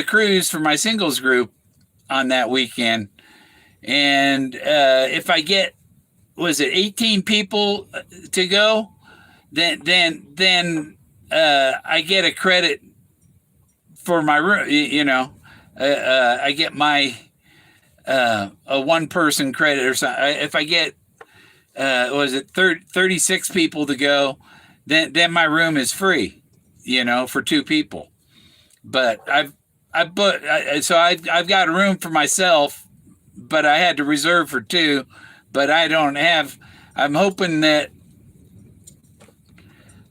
cruise for my singles group on that weekend, and if I get, was it 18 people to go, then I get a credit for my room. I get my a 1-person credit or something. If I get 36 people to go, then my room is free, for 2 people. But I've got a room for myself, but I had to reserve for 2. But I don't have. I'm hoping that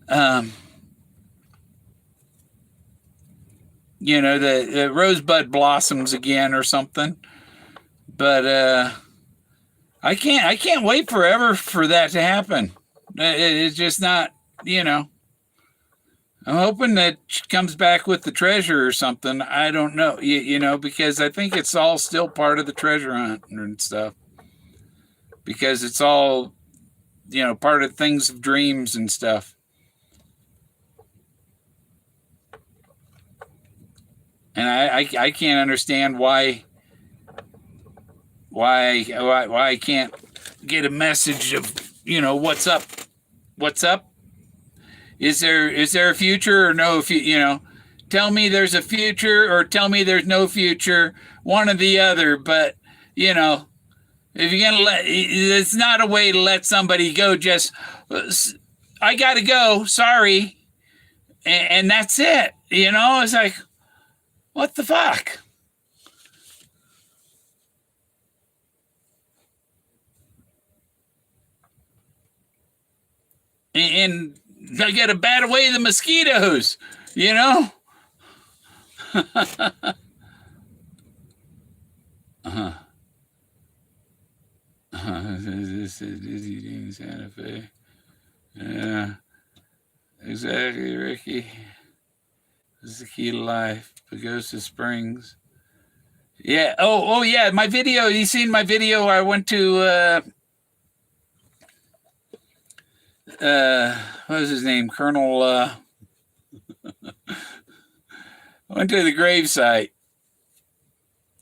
the rosebud blossoms again or something. But I can't wait forever for that to happen. It's just not, I'm hoping that she comes back with the treasure or something. I don't know, because I think it's all still part of the treasure hunt and stuff. because it's all, part of things of dreams and stuff. And I can't understand why I can't get a message of, what's up. What's up? Is there a future or no future? Tell me there's a future or tell me there's no future, one or the other. But, if you're going to it's not a way to let somebody go. Just, I got to go. Sorry. And that's it. It's like, what the fuck? And I got to bat away the mosquitoes, uh-huh. This is Santa Fe. Yeah, exactly, Ricky. This is the key to life. Pagosa Springs. Yeah. Oh, yeah. My video. You seen my video? I went to. What was his name? Colonel. I went to the gravesite.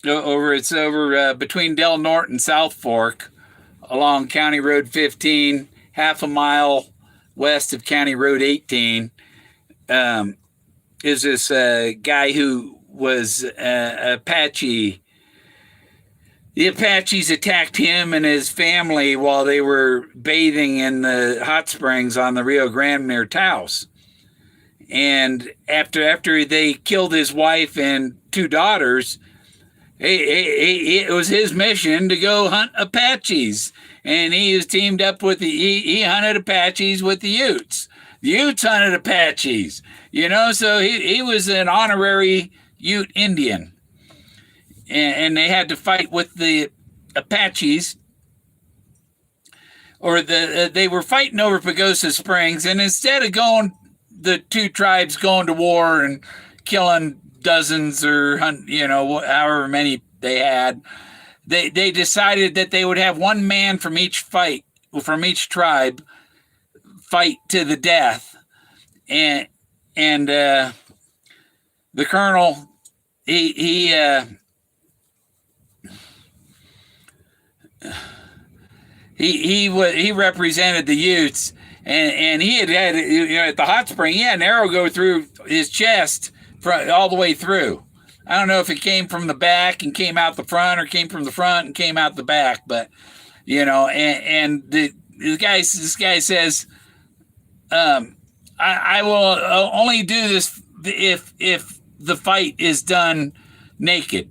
It's over between Del Norte and South Fork, along County Road 15, half a mile west of County Road 18. Is this guy who was Apache. The Apaches attacked him and his family while they were bathing in the hot springs on the Rio Grande near Taos. And after they killed his wife and two daughters, it was his mission to go hunt Apaches. And he was teamed up with he hunted Apaches with the Utes. The Utes hunted Apaches, so he was an honorary Ute Indian. And they had to fight with the Apaches, or they were fighting over Pagosa Springs. And instead of the two tribes going to war and killing dozens or however many they had, they decided that they would have one man from each tribe fight to the death. And the colonel, he represented the Utes, and he had at the hot spring, he had an arrow go through his chest all the way through. I don't know if it came from the back and came out the front, or came from the front and came out the back, but this guy says, I will only do this if the fight is done naked.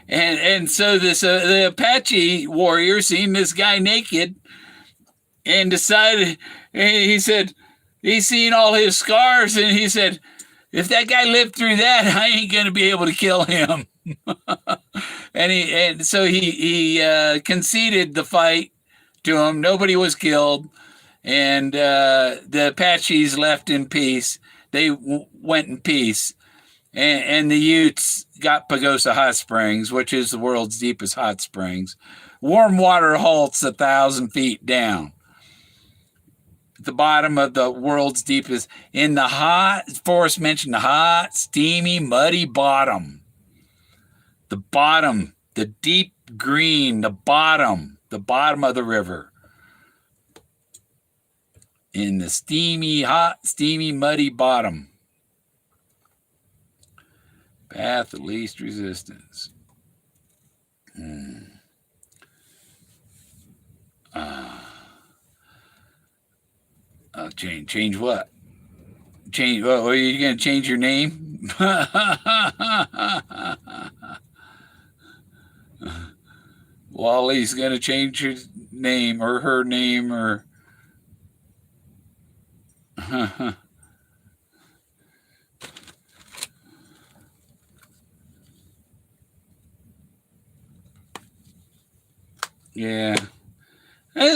And so the Apache warrior seen this guy naked and decided, he said, he's seen all his scars, and he said, if that guy lived through that, I ain't going to be able to kill him. and so he conceded the fight to him. Nobody was killed. And the Apaches left in peace. They went in peace. And the Utes got Pagosa Hot Springs, which is the world's deepest hot springs. Warm water halts 1,000 feet down. At the bottom of the world's deepest, in the hot, Forrest mentioned the hot, steamy, muddy bottom. The bottom, the deep green, the bottom of the river. In the steamy, hot, steamy, muddy bottom. Path of least resistance. Change what? Change. What? Are you going to change your name? Wally's going to change his name or her name or. Yeah. I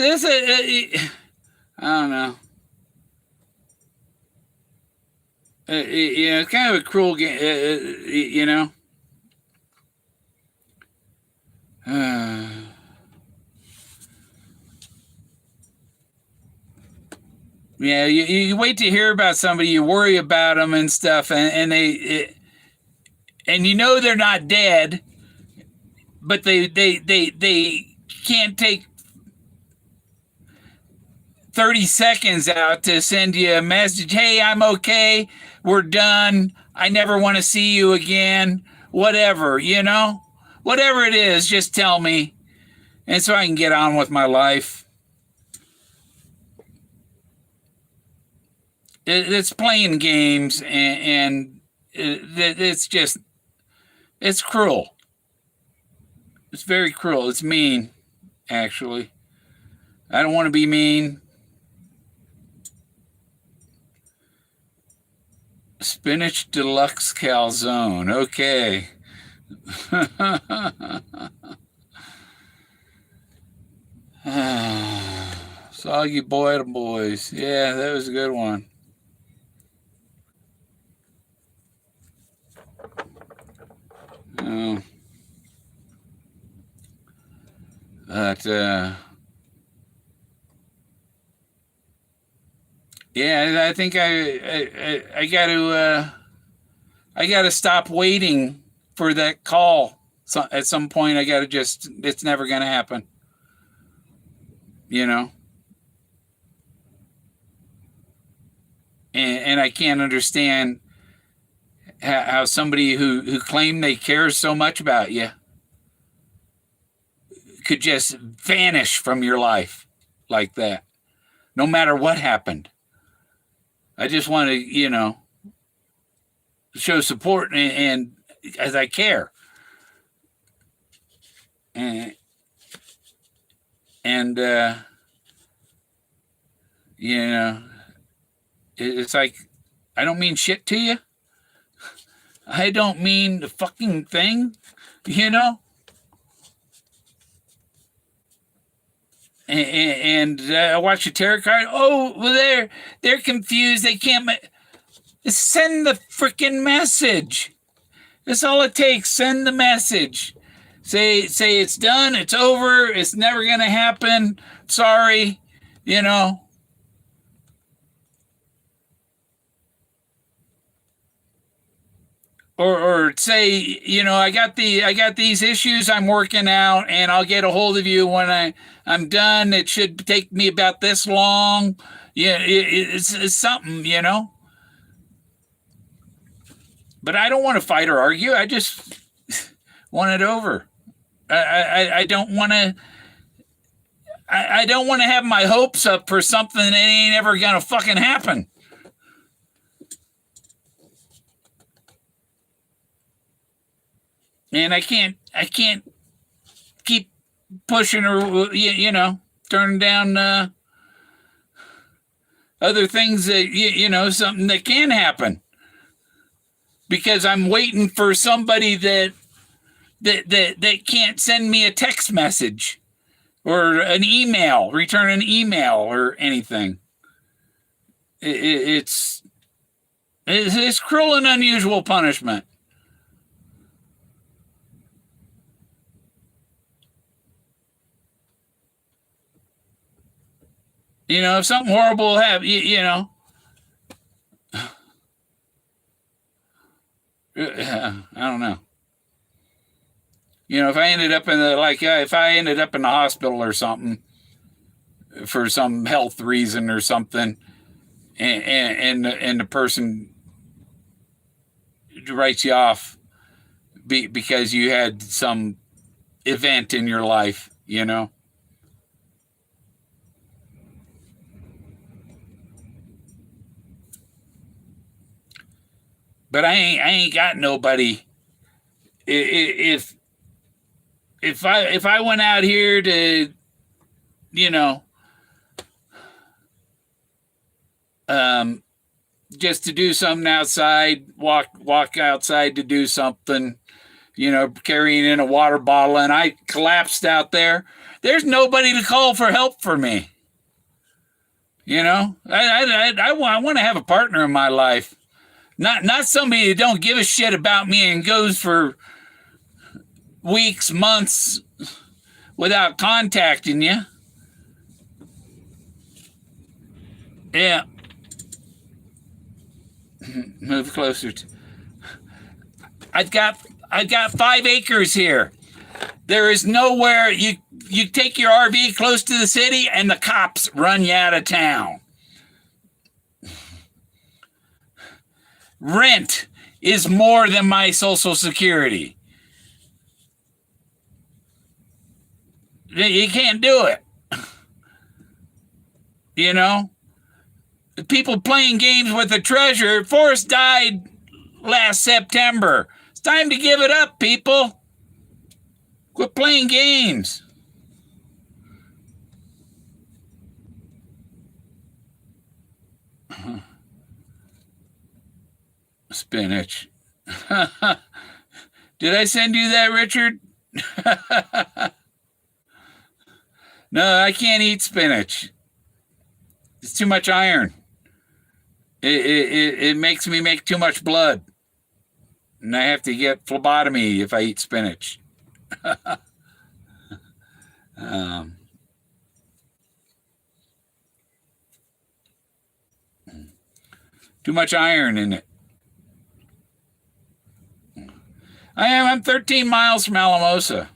don't know. It's kind of a cruel game, Yeah, you wait to hear about somebody, you worry about them and stuff, and you know they're not dead, but they can't take 30 seconds out to send you a message. Hey, I'm okay. We're done. I never want to see you again. Whatever, whatever it is, just tell me, and so I can get on with my life. It's playing games, and it's just, it's cruel. It's very cruel. It's mean, actually. I don't want to be mean. Spinach deluxe calzone. Okay. Soggy boy boys. Yeah, that was a good one. Oh. But yeah, I think I got to stop waiting for that call. So at some point, I got to just, it's never going to happen. You know, and I can't understand how somebody who claimed they care so much about you could just vanish from your life like that, no matter what happened. I just want to, show support and as I care. And, and it's like, I don't mean shit to you. I don't mean the fucking thing, And I watch the tarot card. Oh, well, they're confused. They can't. Send the freaking message. That's all it takes. Send the message. Say it's done. It's over. It's never gonna happen. Sorry, Or say, I got these issues I'm working out, and I'll get a hold of you when I'm done. It should take me about this long. Yeah, it's something, But I don't want to fight or argue. I just want it over. I don't want to. I don't want to have my hopes up for something that ain't ever gonna fucking happen. And I can't keep pushing or turning down other things that something that can happen because I'm waiting for somebody that can't send me a text message or an email, return an email or anything. It's cruel and unusual punishment. If something horrible happens, I don't know. If I ended up if I ended up in the hospital or something for some health reason or something, and the person writes you off because you had some event in your life, But I ain't got nobody. If I went out here to, just to do something outside, walk outside to do something, carrying in a water bottle, and I collapsed out there, there's nobody to call for help for me. I want to have a partner in my life. Not somebody that don't give a shit about me and goes for weeks, months without contacting you. Yeah. Move closer. I've got 5 acres here. There is nowhere you take your RV close to the city and the cops run you out of town. Rent is more than my Social Security. You can't do it. You know? People playing games with the treasure. Forrest died last September. It's time to give it up, people. Quit playing games. Spinach. Did I send you that, Richard? No, I can't eat spinach. It's too much iron. It makes me make too much blood. And I have to get phlebotomy if I eat spinach. Too much iron in it. I'm 13 miles from Alamosa.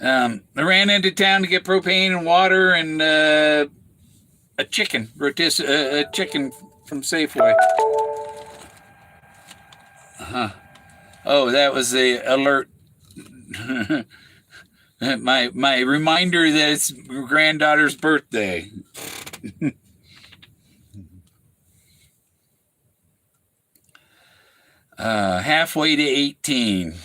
I ran into town to get propane and water and a chicken, a chicken from Safeway. Oh, that was the alert. my reminder that it's granddaughter's birthday. Halfway to 18.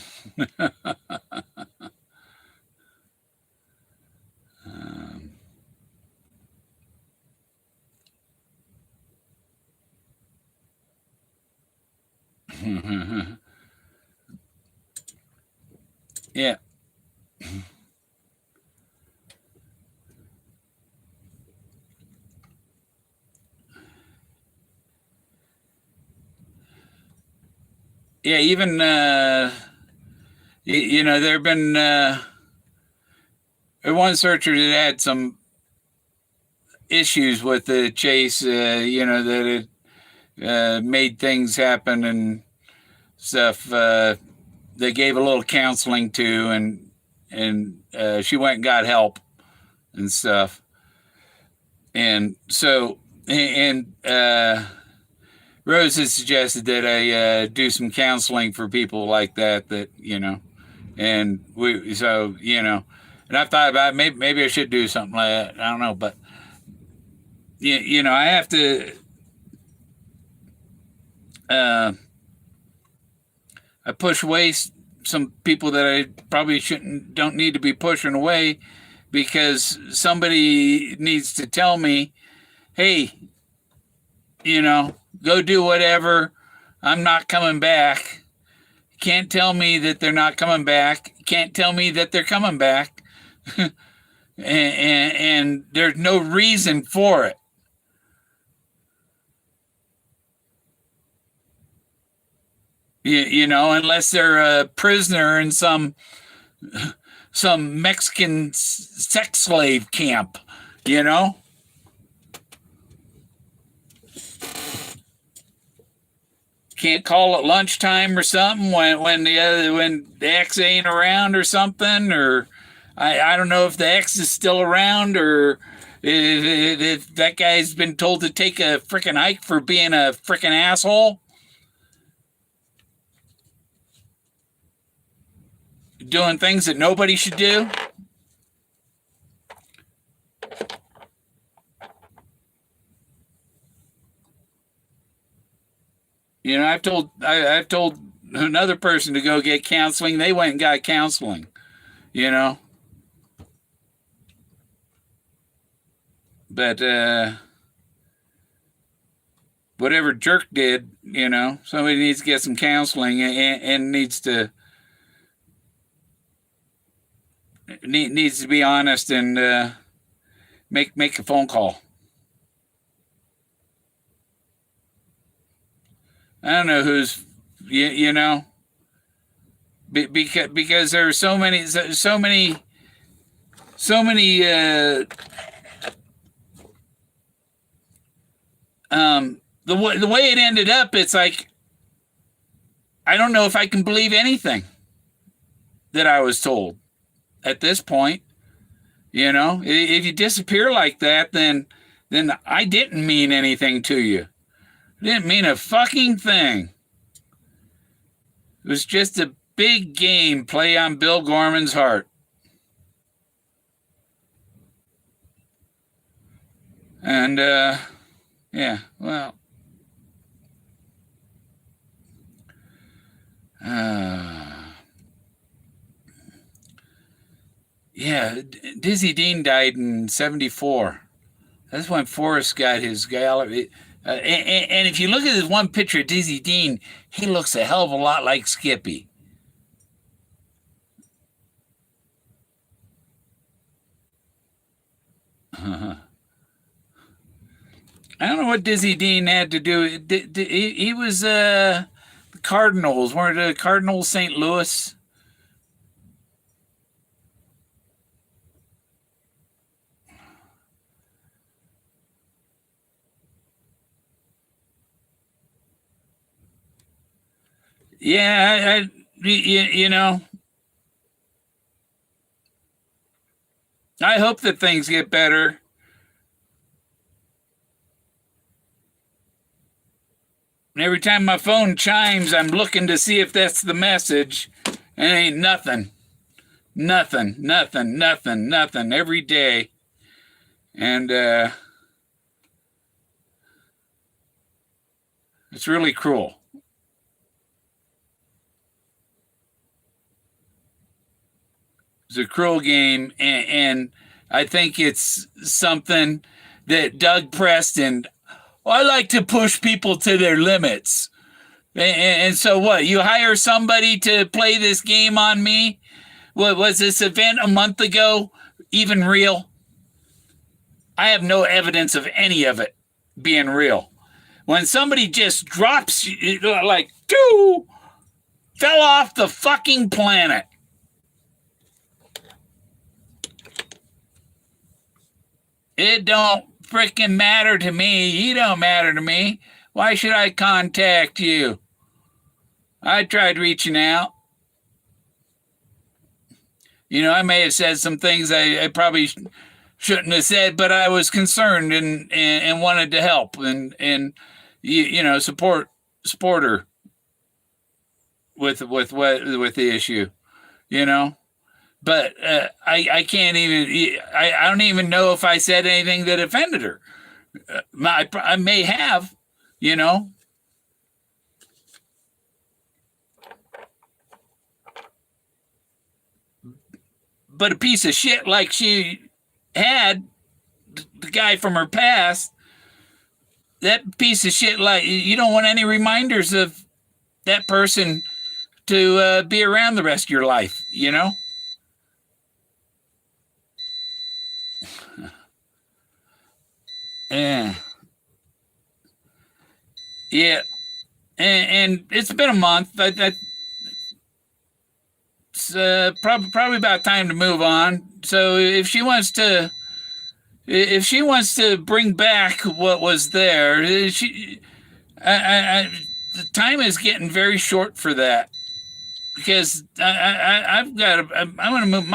Yeah. Yeah, even there have been one searcher that had some issues with the chase. That it made things happen and stuff. They gave a little counseling to, and she went and got help and stuff. And so, Rose has suggested that I do some counseling for people like that, and and I've thought about it, maybe I should do something like that. I don't know, but I have to. I push away some people that I probably don't need to be pushing away, because somebody needs to tell me, hey, go do whatever. I'm not coming back. Can't tell me that they're not coming back. Can't tell me that they're coming back. and there's no reason for it. Unless they're a prisoner in some Mexican sex slave camp, Can't call at lunchtime or something when the ex ain't around or something, or I don't know if the ex is still around, or if that guy's been told to take a freaking hike for being a freaking asshole. Doing things that nobody should do. I've told another person to go get counseling. They went and got counseling. But whatever jerk did, somebody needs to get some counseling and needs to be honest and make a phone call. I don't know who's, because there are so many The way it ended up, it's like I don't know if I can believe anything that I was told at this point. If you disappear like that, then I didn't mean anything to you. I didn't mean a fucking thing. It was just a big game play on Bill Gorman's heart. And, yeah, well. Yeah, Dizzy Dean died in 1974. That's when Forrest got his gallery. And if you look at this one picture of Dizzy Dean, he looks a hell of a lot like Skippy. I don't know what Dizzy Dean had to do. He was the Cardinals. Weren't the Cardinals St. Louis? Yeah, you know, I hope that things get better. And every time my phone chimes, I'm looking to see if that's the message. And it ain't nothing. Nothing, nothing, nothing, nothing every day. And it's really cruel. It's a cruel game, and I think it's something that Doug Preston, I like to push people to their limits. And so what? You hire somebody to play this game on me? What was this event a month ago even real? I have no evidence of any of it being real. When somebody just drops, like, fell off the fucking planet. It don't freaking matter to me. You don't matter to me. Why should I contact you? I tried reaching out. I may have said some things I probably shouldn't have said, but I was concerned and wanted to help and support her with the issue, But I can't even. I don't even know if I said anything that offended her. I may have, But a piece of shit like she had, the guy from her past, that piece of shit, like, you don't want any reminders of that person to be around the rest of your life, Yeah. Yeah. And it's been a month. It's probably about time to move on. So if she wants to bring back what was there, the time is getting very short for that, because I'm going to move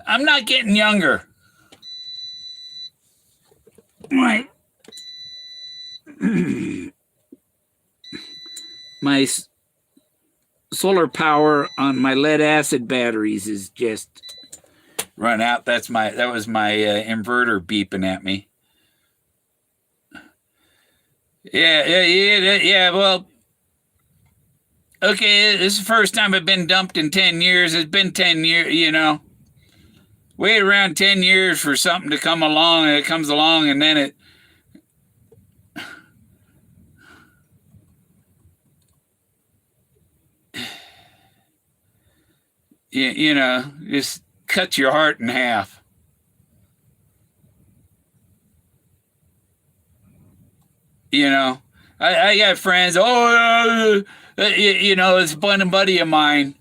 I'm not getting younger. My my solar power on my lead acid batteries is just run out. That was my inverter beeping at me. Yeah. Well, okay. This is the first time I've been dumped in 10 years. It's been 10 years. Wait around 10 years for something to come along, and it comes along, and then it. Just cuts your heart in half. I got friends. It's a buddy of mine.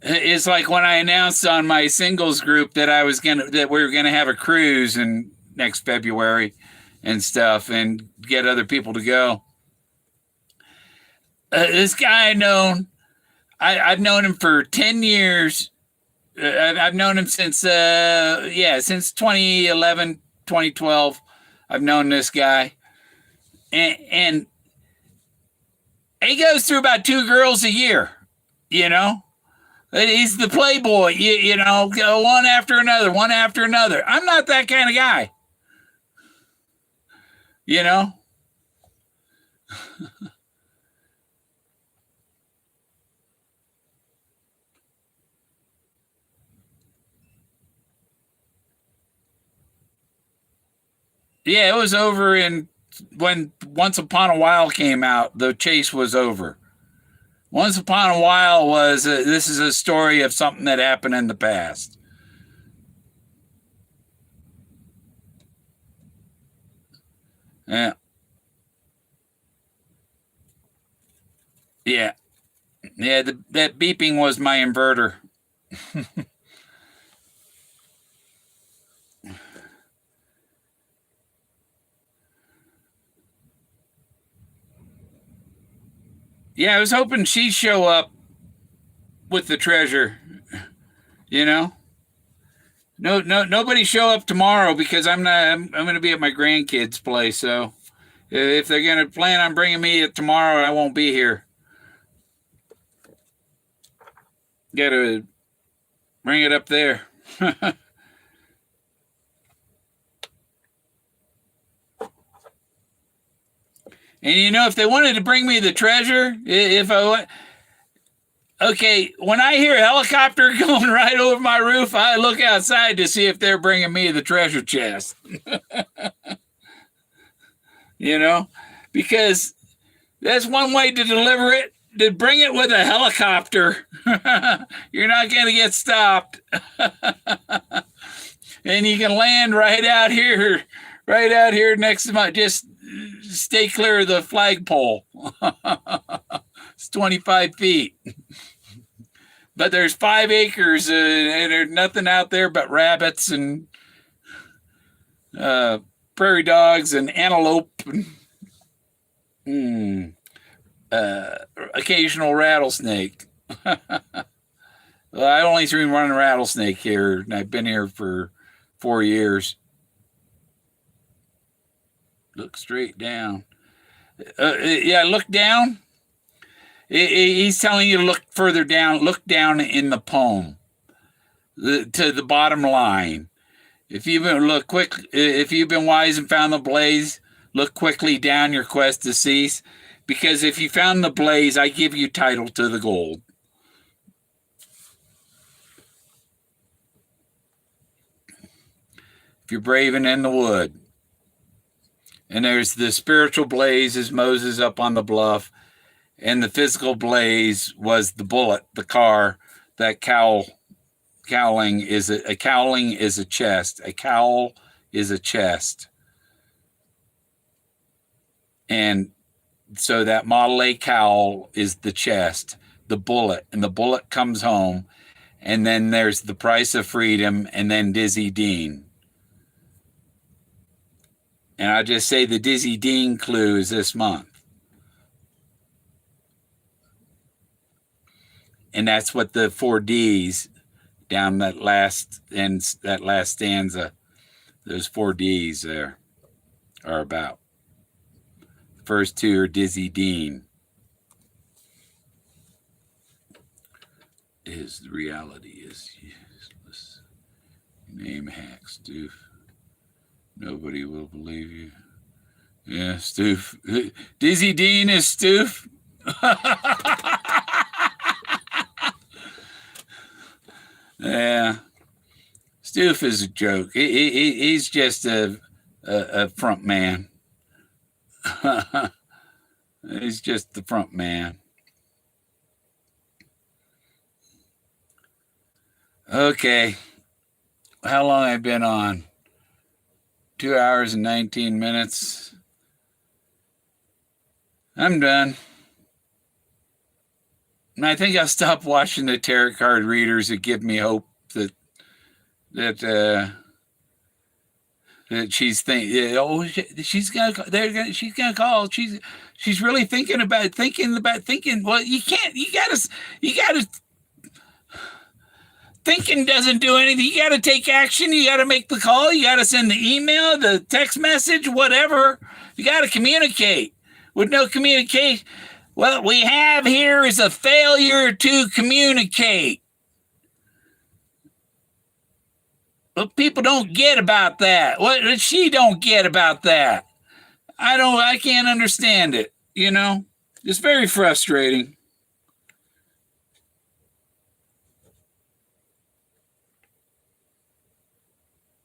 It's like when I announced on my singles group that we were gonna have a cruise, and next February and stuff, and get other people to go. This guy I've known him for 10 years. I've known him since since 2011, 2012. I've known this guy, and he goes through about 2 girls a year. You know, he's the playboy. You know, go one after another, one after another. I'm not that kind of guy. You know. Yeah, it was over when Once Upon a While came out. The chase was over. Once Upon a While was this is a story of something that happened in the past. Yeah, yeah, yeah. That beeping was my inverter. Yeah, I was hoping she'd show up with the treasure. You know, nobody show up tomorrow because I'm not. I'm going to be at my grandkids' place. So if they're going to plan on bringing me it tomorrow, I won't be here. Got to bring it up there. And you know, if they wanted to bring me the treasure, if I want, okay, when I hear a helicopter going right over my roof, I look outside to see if they're bringing me the treasure chest. You know, because that's one way to deliver it. To bring it with a helicopter, you're not going to get stopped, and you can land right out here next to my. Just stay clear of the flagpole. It's 25 feet. But there's 5 acres and there's nothing out there but rabbits and prairie dogs and antelope and occasional rattlesnake. Well, I only seen one rattlesnake here, and I've been here for 4 years. Look straight down. Yeah, look down. He's telling you to look further down. Look down in the poem to the bottom line. If you've been wise and found the blaze, look quickly down your quest to cease. Because if you found the blaze, I give you title to the gold. If you're braving in the wood. And there's the spiritual blaze is Moses up on the bluff. And the physical blaze was the bullet, the car, that cowling is a cowling is a chest. A cowl is a chest. And so that Model A cowl is the chest, the bullet, and the bullet comes home. And then there's the price of freedom, and then Dizzy Dean. And I'll just say the Dizzy Dean clue is this month. And that's what the 4 Ds down that last stanza, those 4 Ds there are about. First 2 are Dizzy Dean. The reality is useless. Name hack, Stoof. Nobody will believe you. Yeah, Stoof. Dizzy Dean is Stoof. Yeah. Stoof is a joke. He's just a front man. He's just the front man. Okay. How long have I been on? 2 hours and 19 minutes. I'm done. And I think I'll stop watching the tarot card readers that give me hope that She's thinking, oh, she's gonna call. She's really thinking. Well, you gotta. Thinking doesn't do anything. You gotta take action. You gotta make the call. You gotta send the email, the text message, whatever. You gotta communicate. With no communication, what we have here is a failure to communicate. But people don't get about that. What she don't get about that? I can't understand it, you know? It's very frustrating.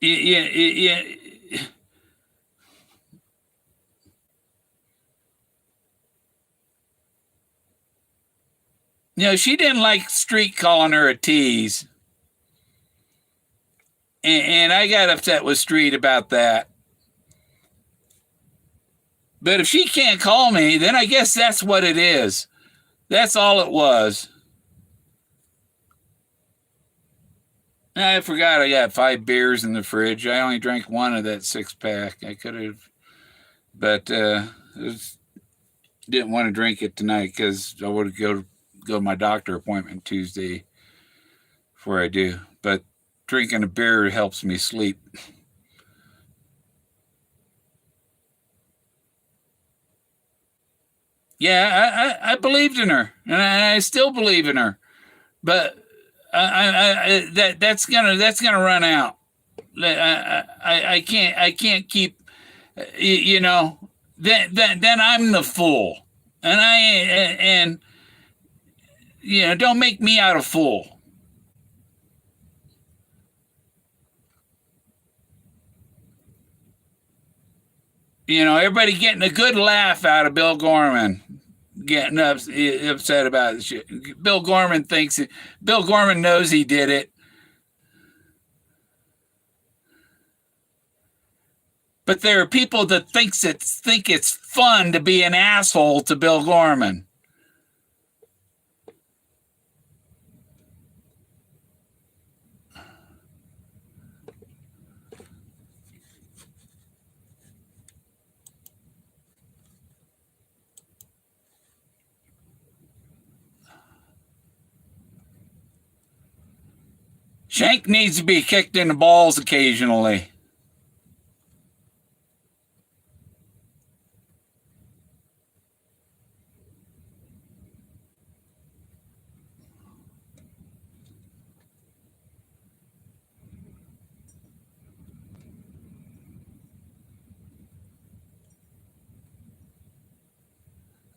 Yeah. You know, she didn't like Street calling her a tease. And I got upset with Street about that. But if she can't call me, then I guess that's what it is. That's all it was. I forgot I got 5 beers in the fridge. I only drank one of that 6-pack. I could have, but didn't want to drink it tonight because I would go to my doctor appointment Tuesday before I do. But drinking a beer helps me sleep. Yeah, I believed in her, and I still believe in her, but that's gonna run out. I can't keep, you know. Then I'm the fool, and you know, don't make me out a fool. You know, everybody getting a good laugh out of Bill Gorman, getting upset about it. Bill Gorman Bill Gorman knows he did it. But there are people that think it's fun to be an asshole to Bill Gorman. Shank needs to be kicked in the balls occasionally.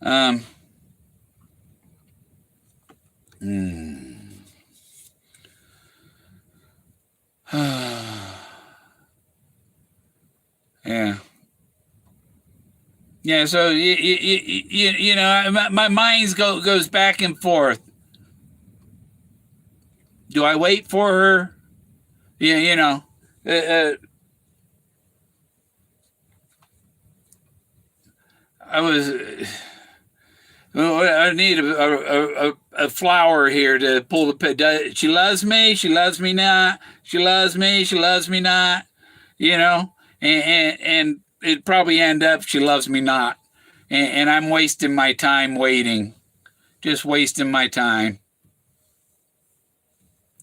Um, yeah. Yeah, so you know, my mind goes back and forth. Do I wait for her? Yeah, you know, uh, uh, I was. I need a flower here to pull the pin. She loves me. She loves me not. She loves me. She loves me not. You know, and it probably end up she loves me not, and I'm wasting my time waiting, just wasting my time.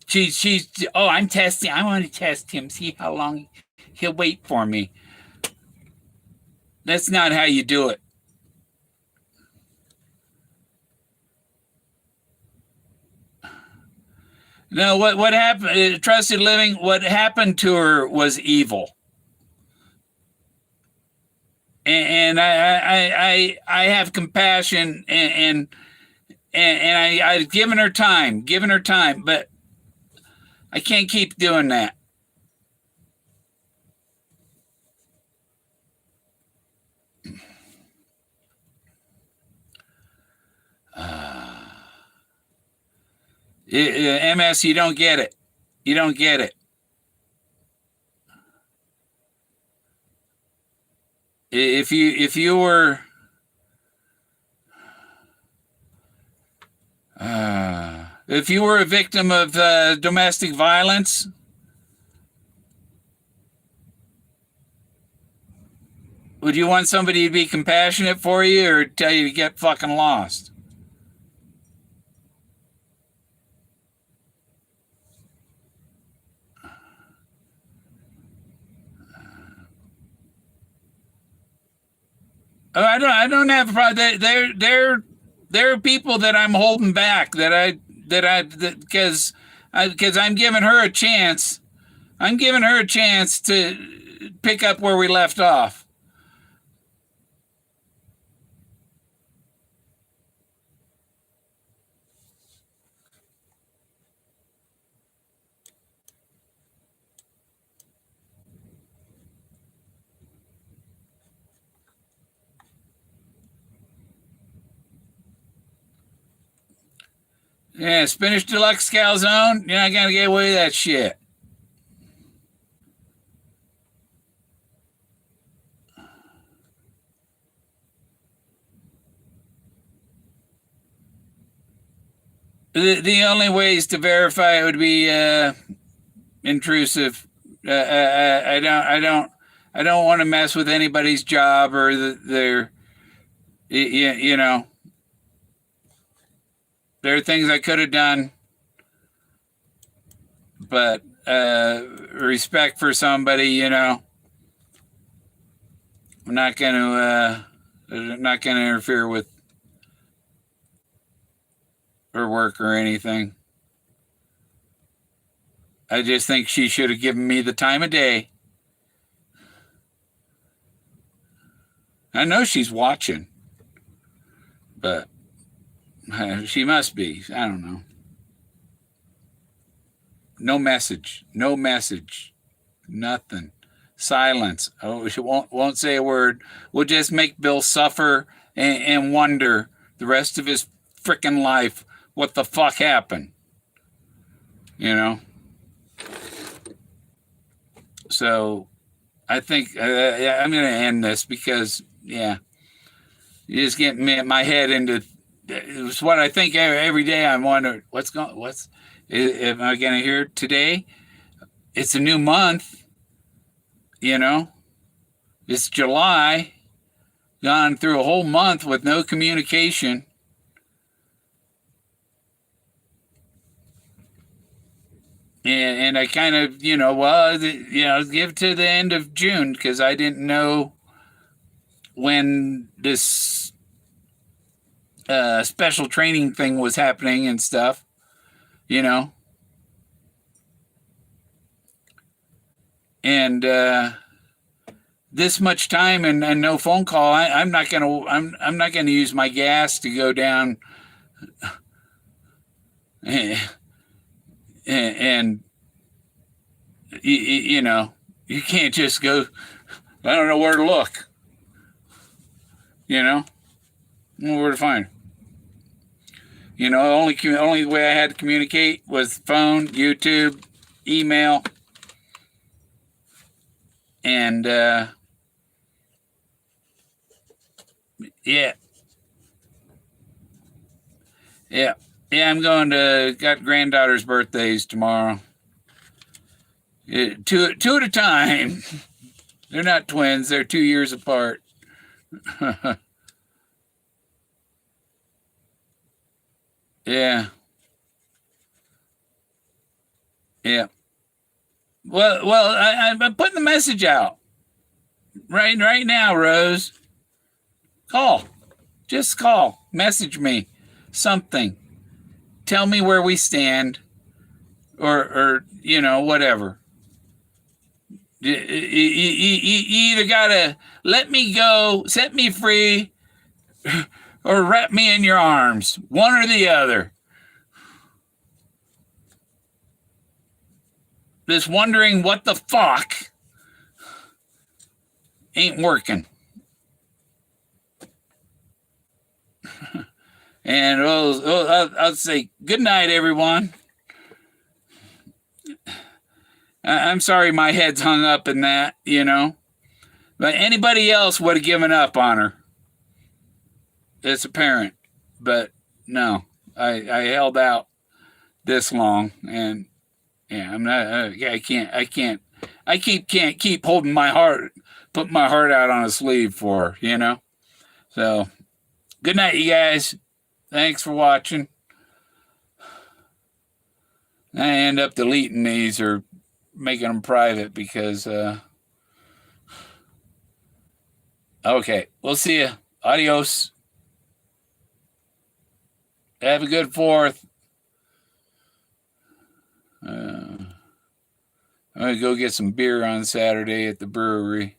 She's oh, I'm testing. I want to test him, see how long he'll wait for me. That's not how you do it. No, what happened? Trusted living. What happened to her was evil, and I have compassion, and I've given her time, but I can't keep doing that. MS, you don't get it. You don't get it. If you were if you were a victim of domestic violence, Would you want somebody to be compassionate for you or tell you to get fucking lost? Oh, I don't have a problem. There are people that I'm holding back because I'm giving her a chance. I'm giving her a chance to pick up where we left off. Yeah, spinach deluxe calzone. You're not gonna get away with that shit. The only ways to verify it would be intrusive. I don't want to mess with anybody's job or their you know. There are things I could have done, but respect for somebody, I'm not going to interfere with her work or anything. I just think she should have given me the time of day. I know she's watching, but she must be. I don't know. No message. No message. Nothing. Silence. Oh, she won't say a word. We'll just make Bill suffer and wonder the rest of his freaking life what the fuck happened. So I think I'm going to end this because, yeah, you just get my head into it was what I think every day. I'm wondering am I going to hear today? It's a new month, it's July, gone through a whole month with no communication. And I kind of, give to the end of June because I didn't know when this special training thing was happening and stuff, and this much time and no phone call. I'm not gonna use my gas to go down and you can't just go. I don't know where to look. I don't know where to find. Only way I had to communicate was phone, YouTube, email, and yeah. I'm got granddaughter's birthdays tomorrow. Two at a time. They're not twins. They're 2 years apart. Yeah. Yeah. Well, I'm putting the message out right now, Rose. Call. Just call. Message me. Something. Tell me where we stand. Or whatever. You either gotta let me go, set me free, or wrap me in your arms. One or the other. This wondering what the fuck ain't working. And I'll say good night, everyone. I'm sorry my head's hung up in that, But anybody else would have given up on her. It's apparent. But no, I held out this long, and yeah, I'm not. I can't keep holding my heart, put my heart out on a sleeve for, you know? So, good night, you guys. Thanks for watching. I end up deleting these or making them private because, okay, we'll see you. Adios. Have a good 4th. I'm going to go get some beer on Saturday at the brewery.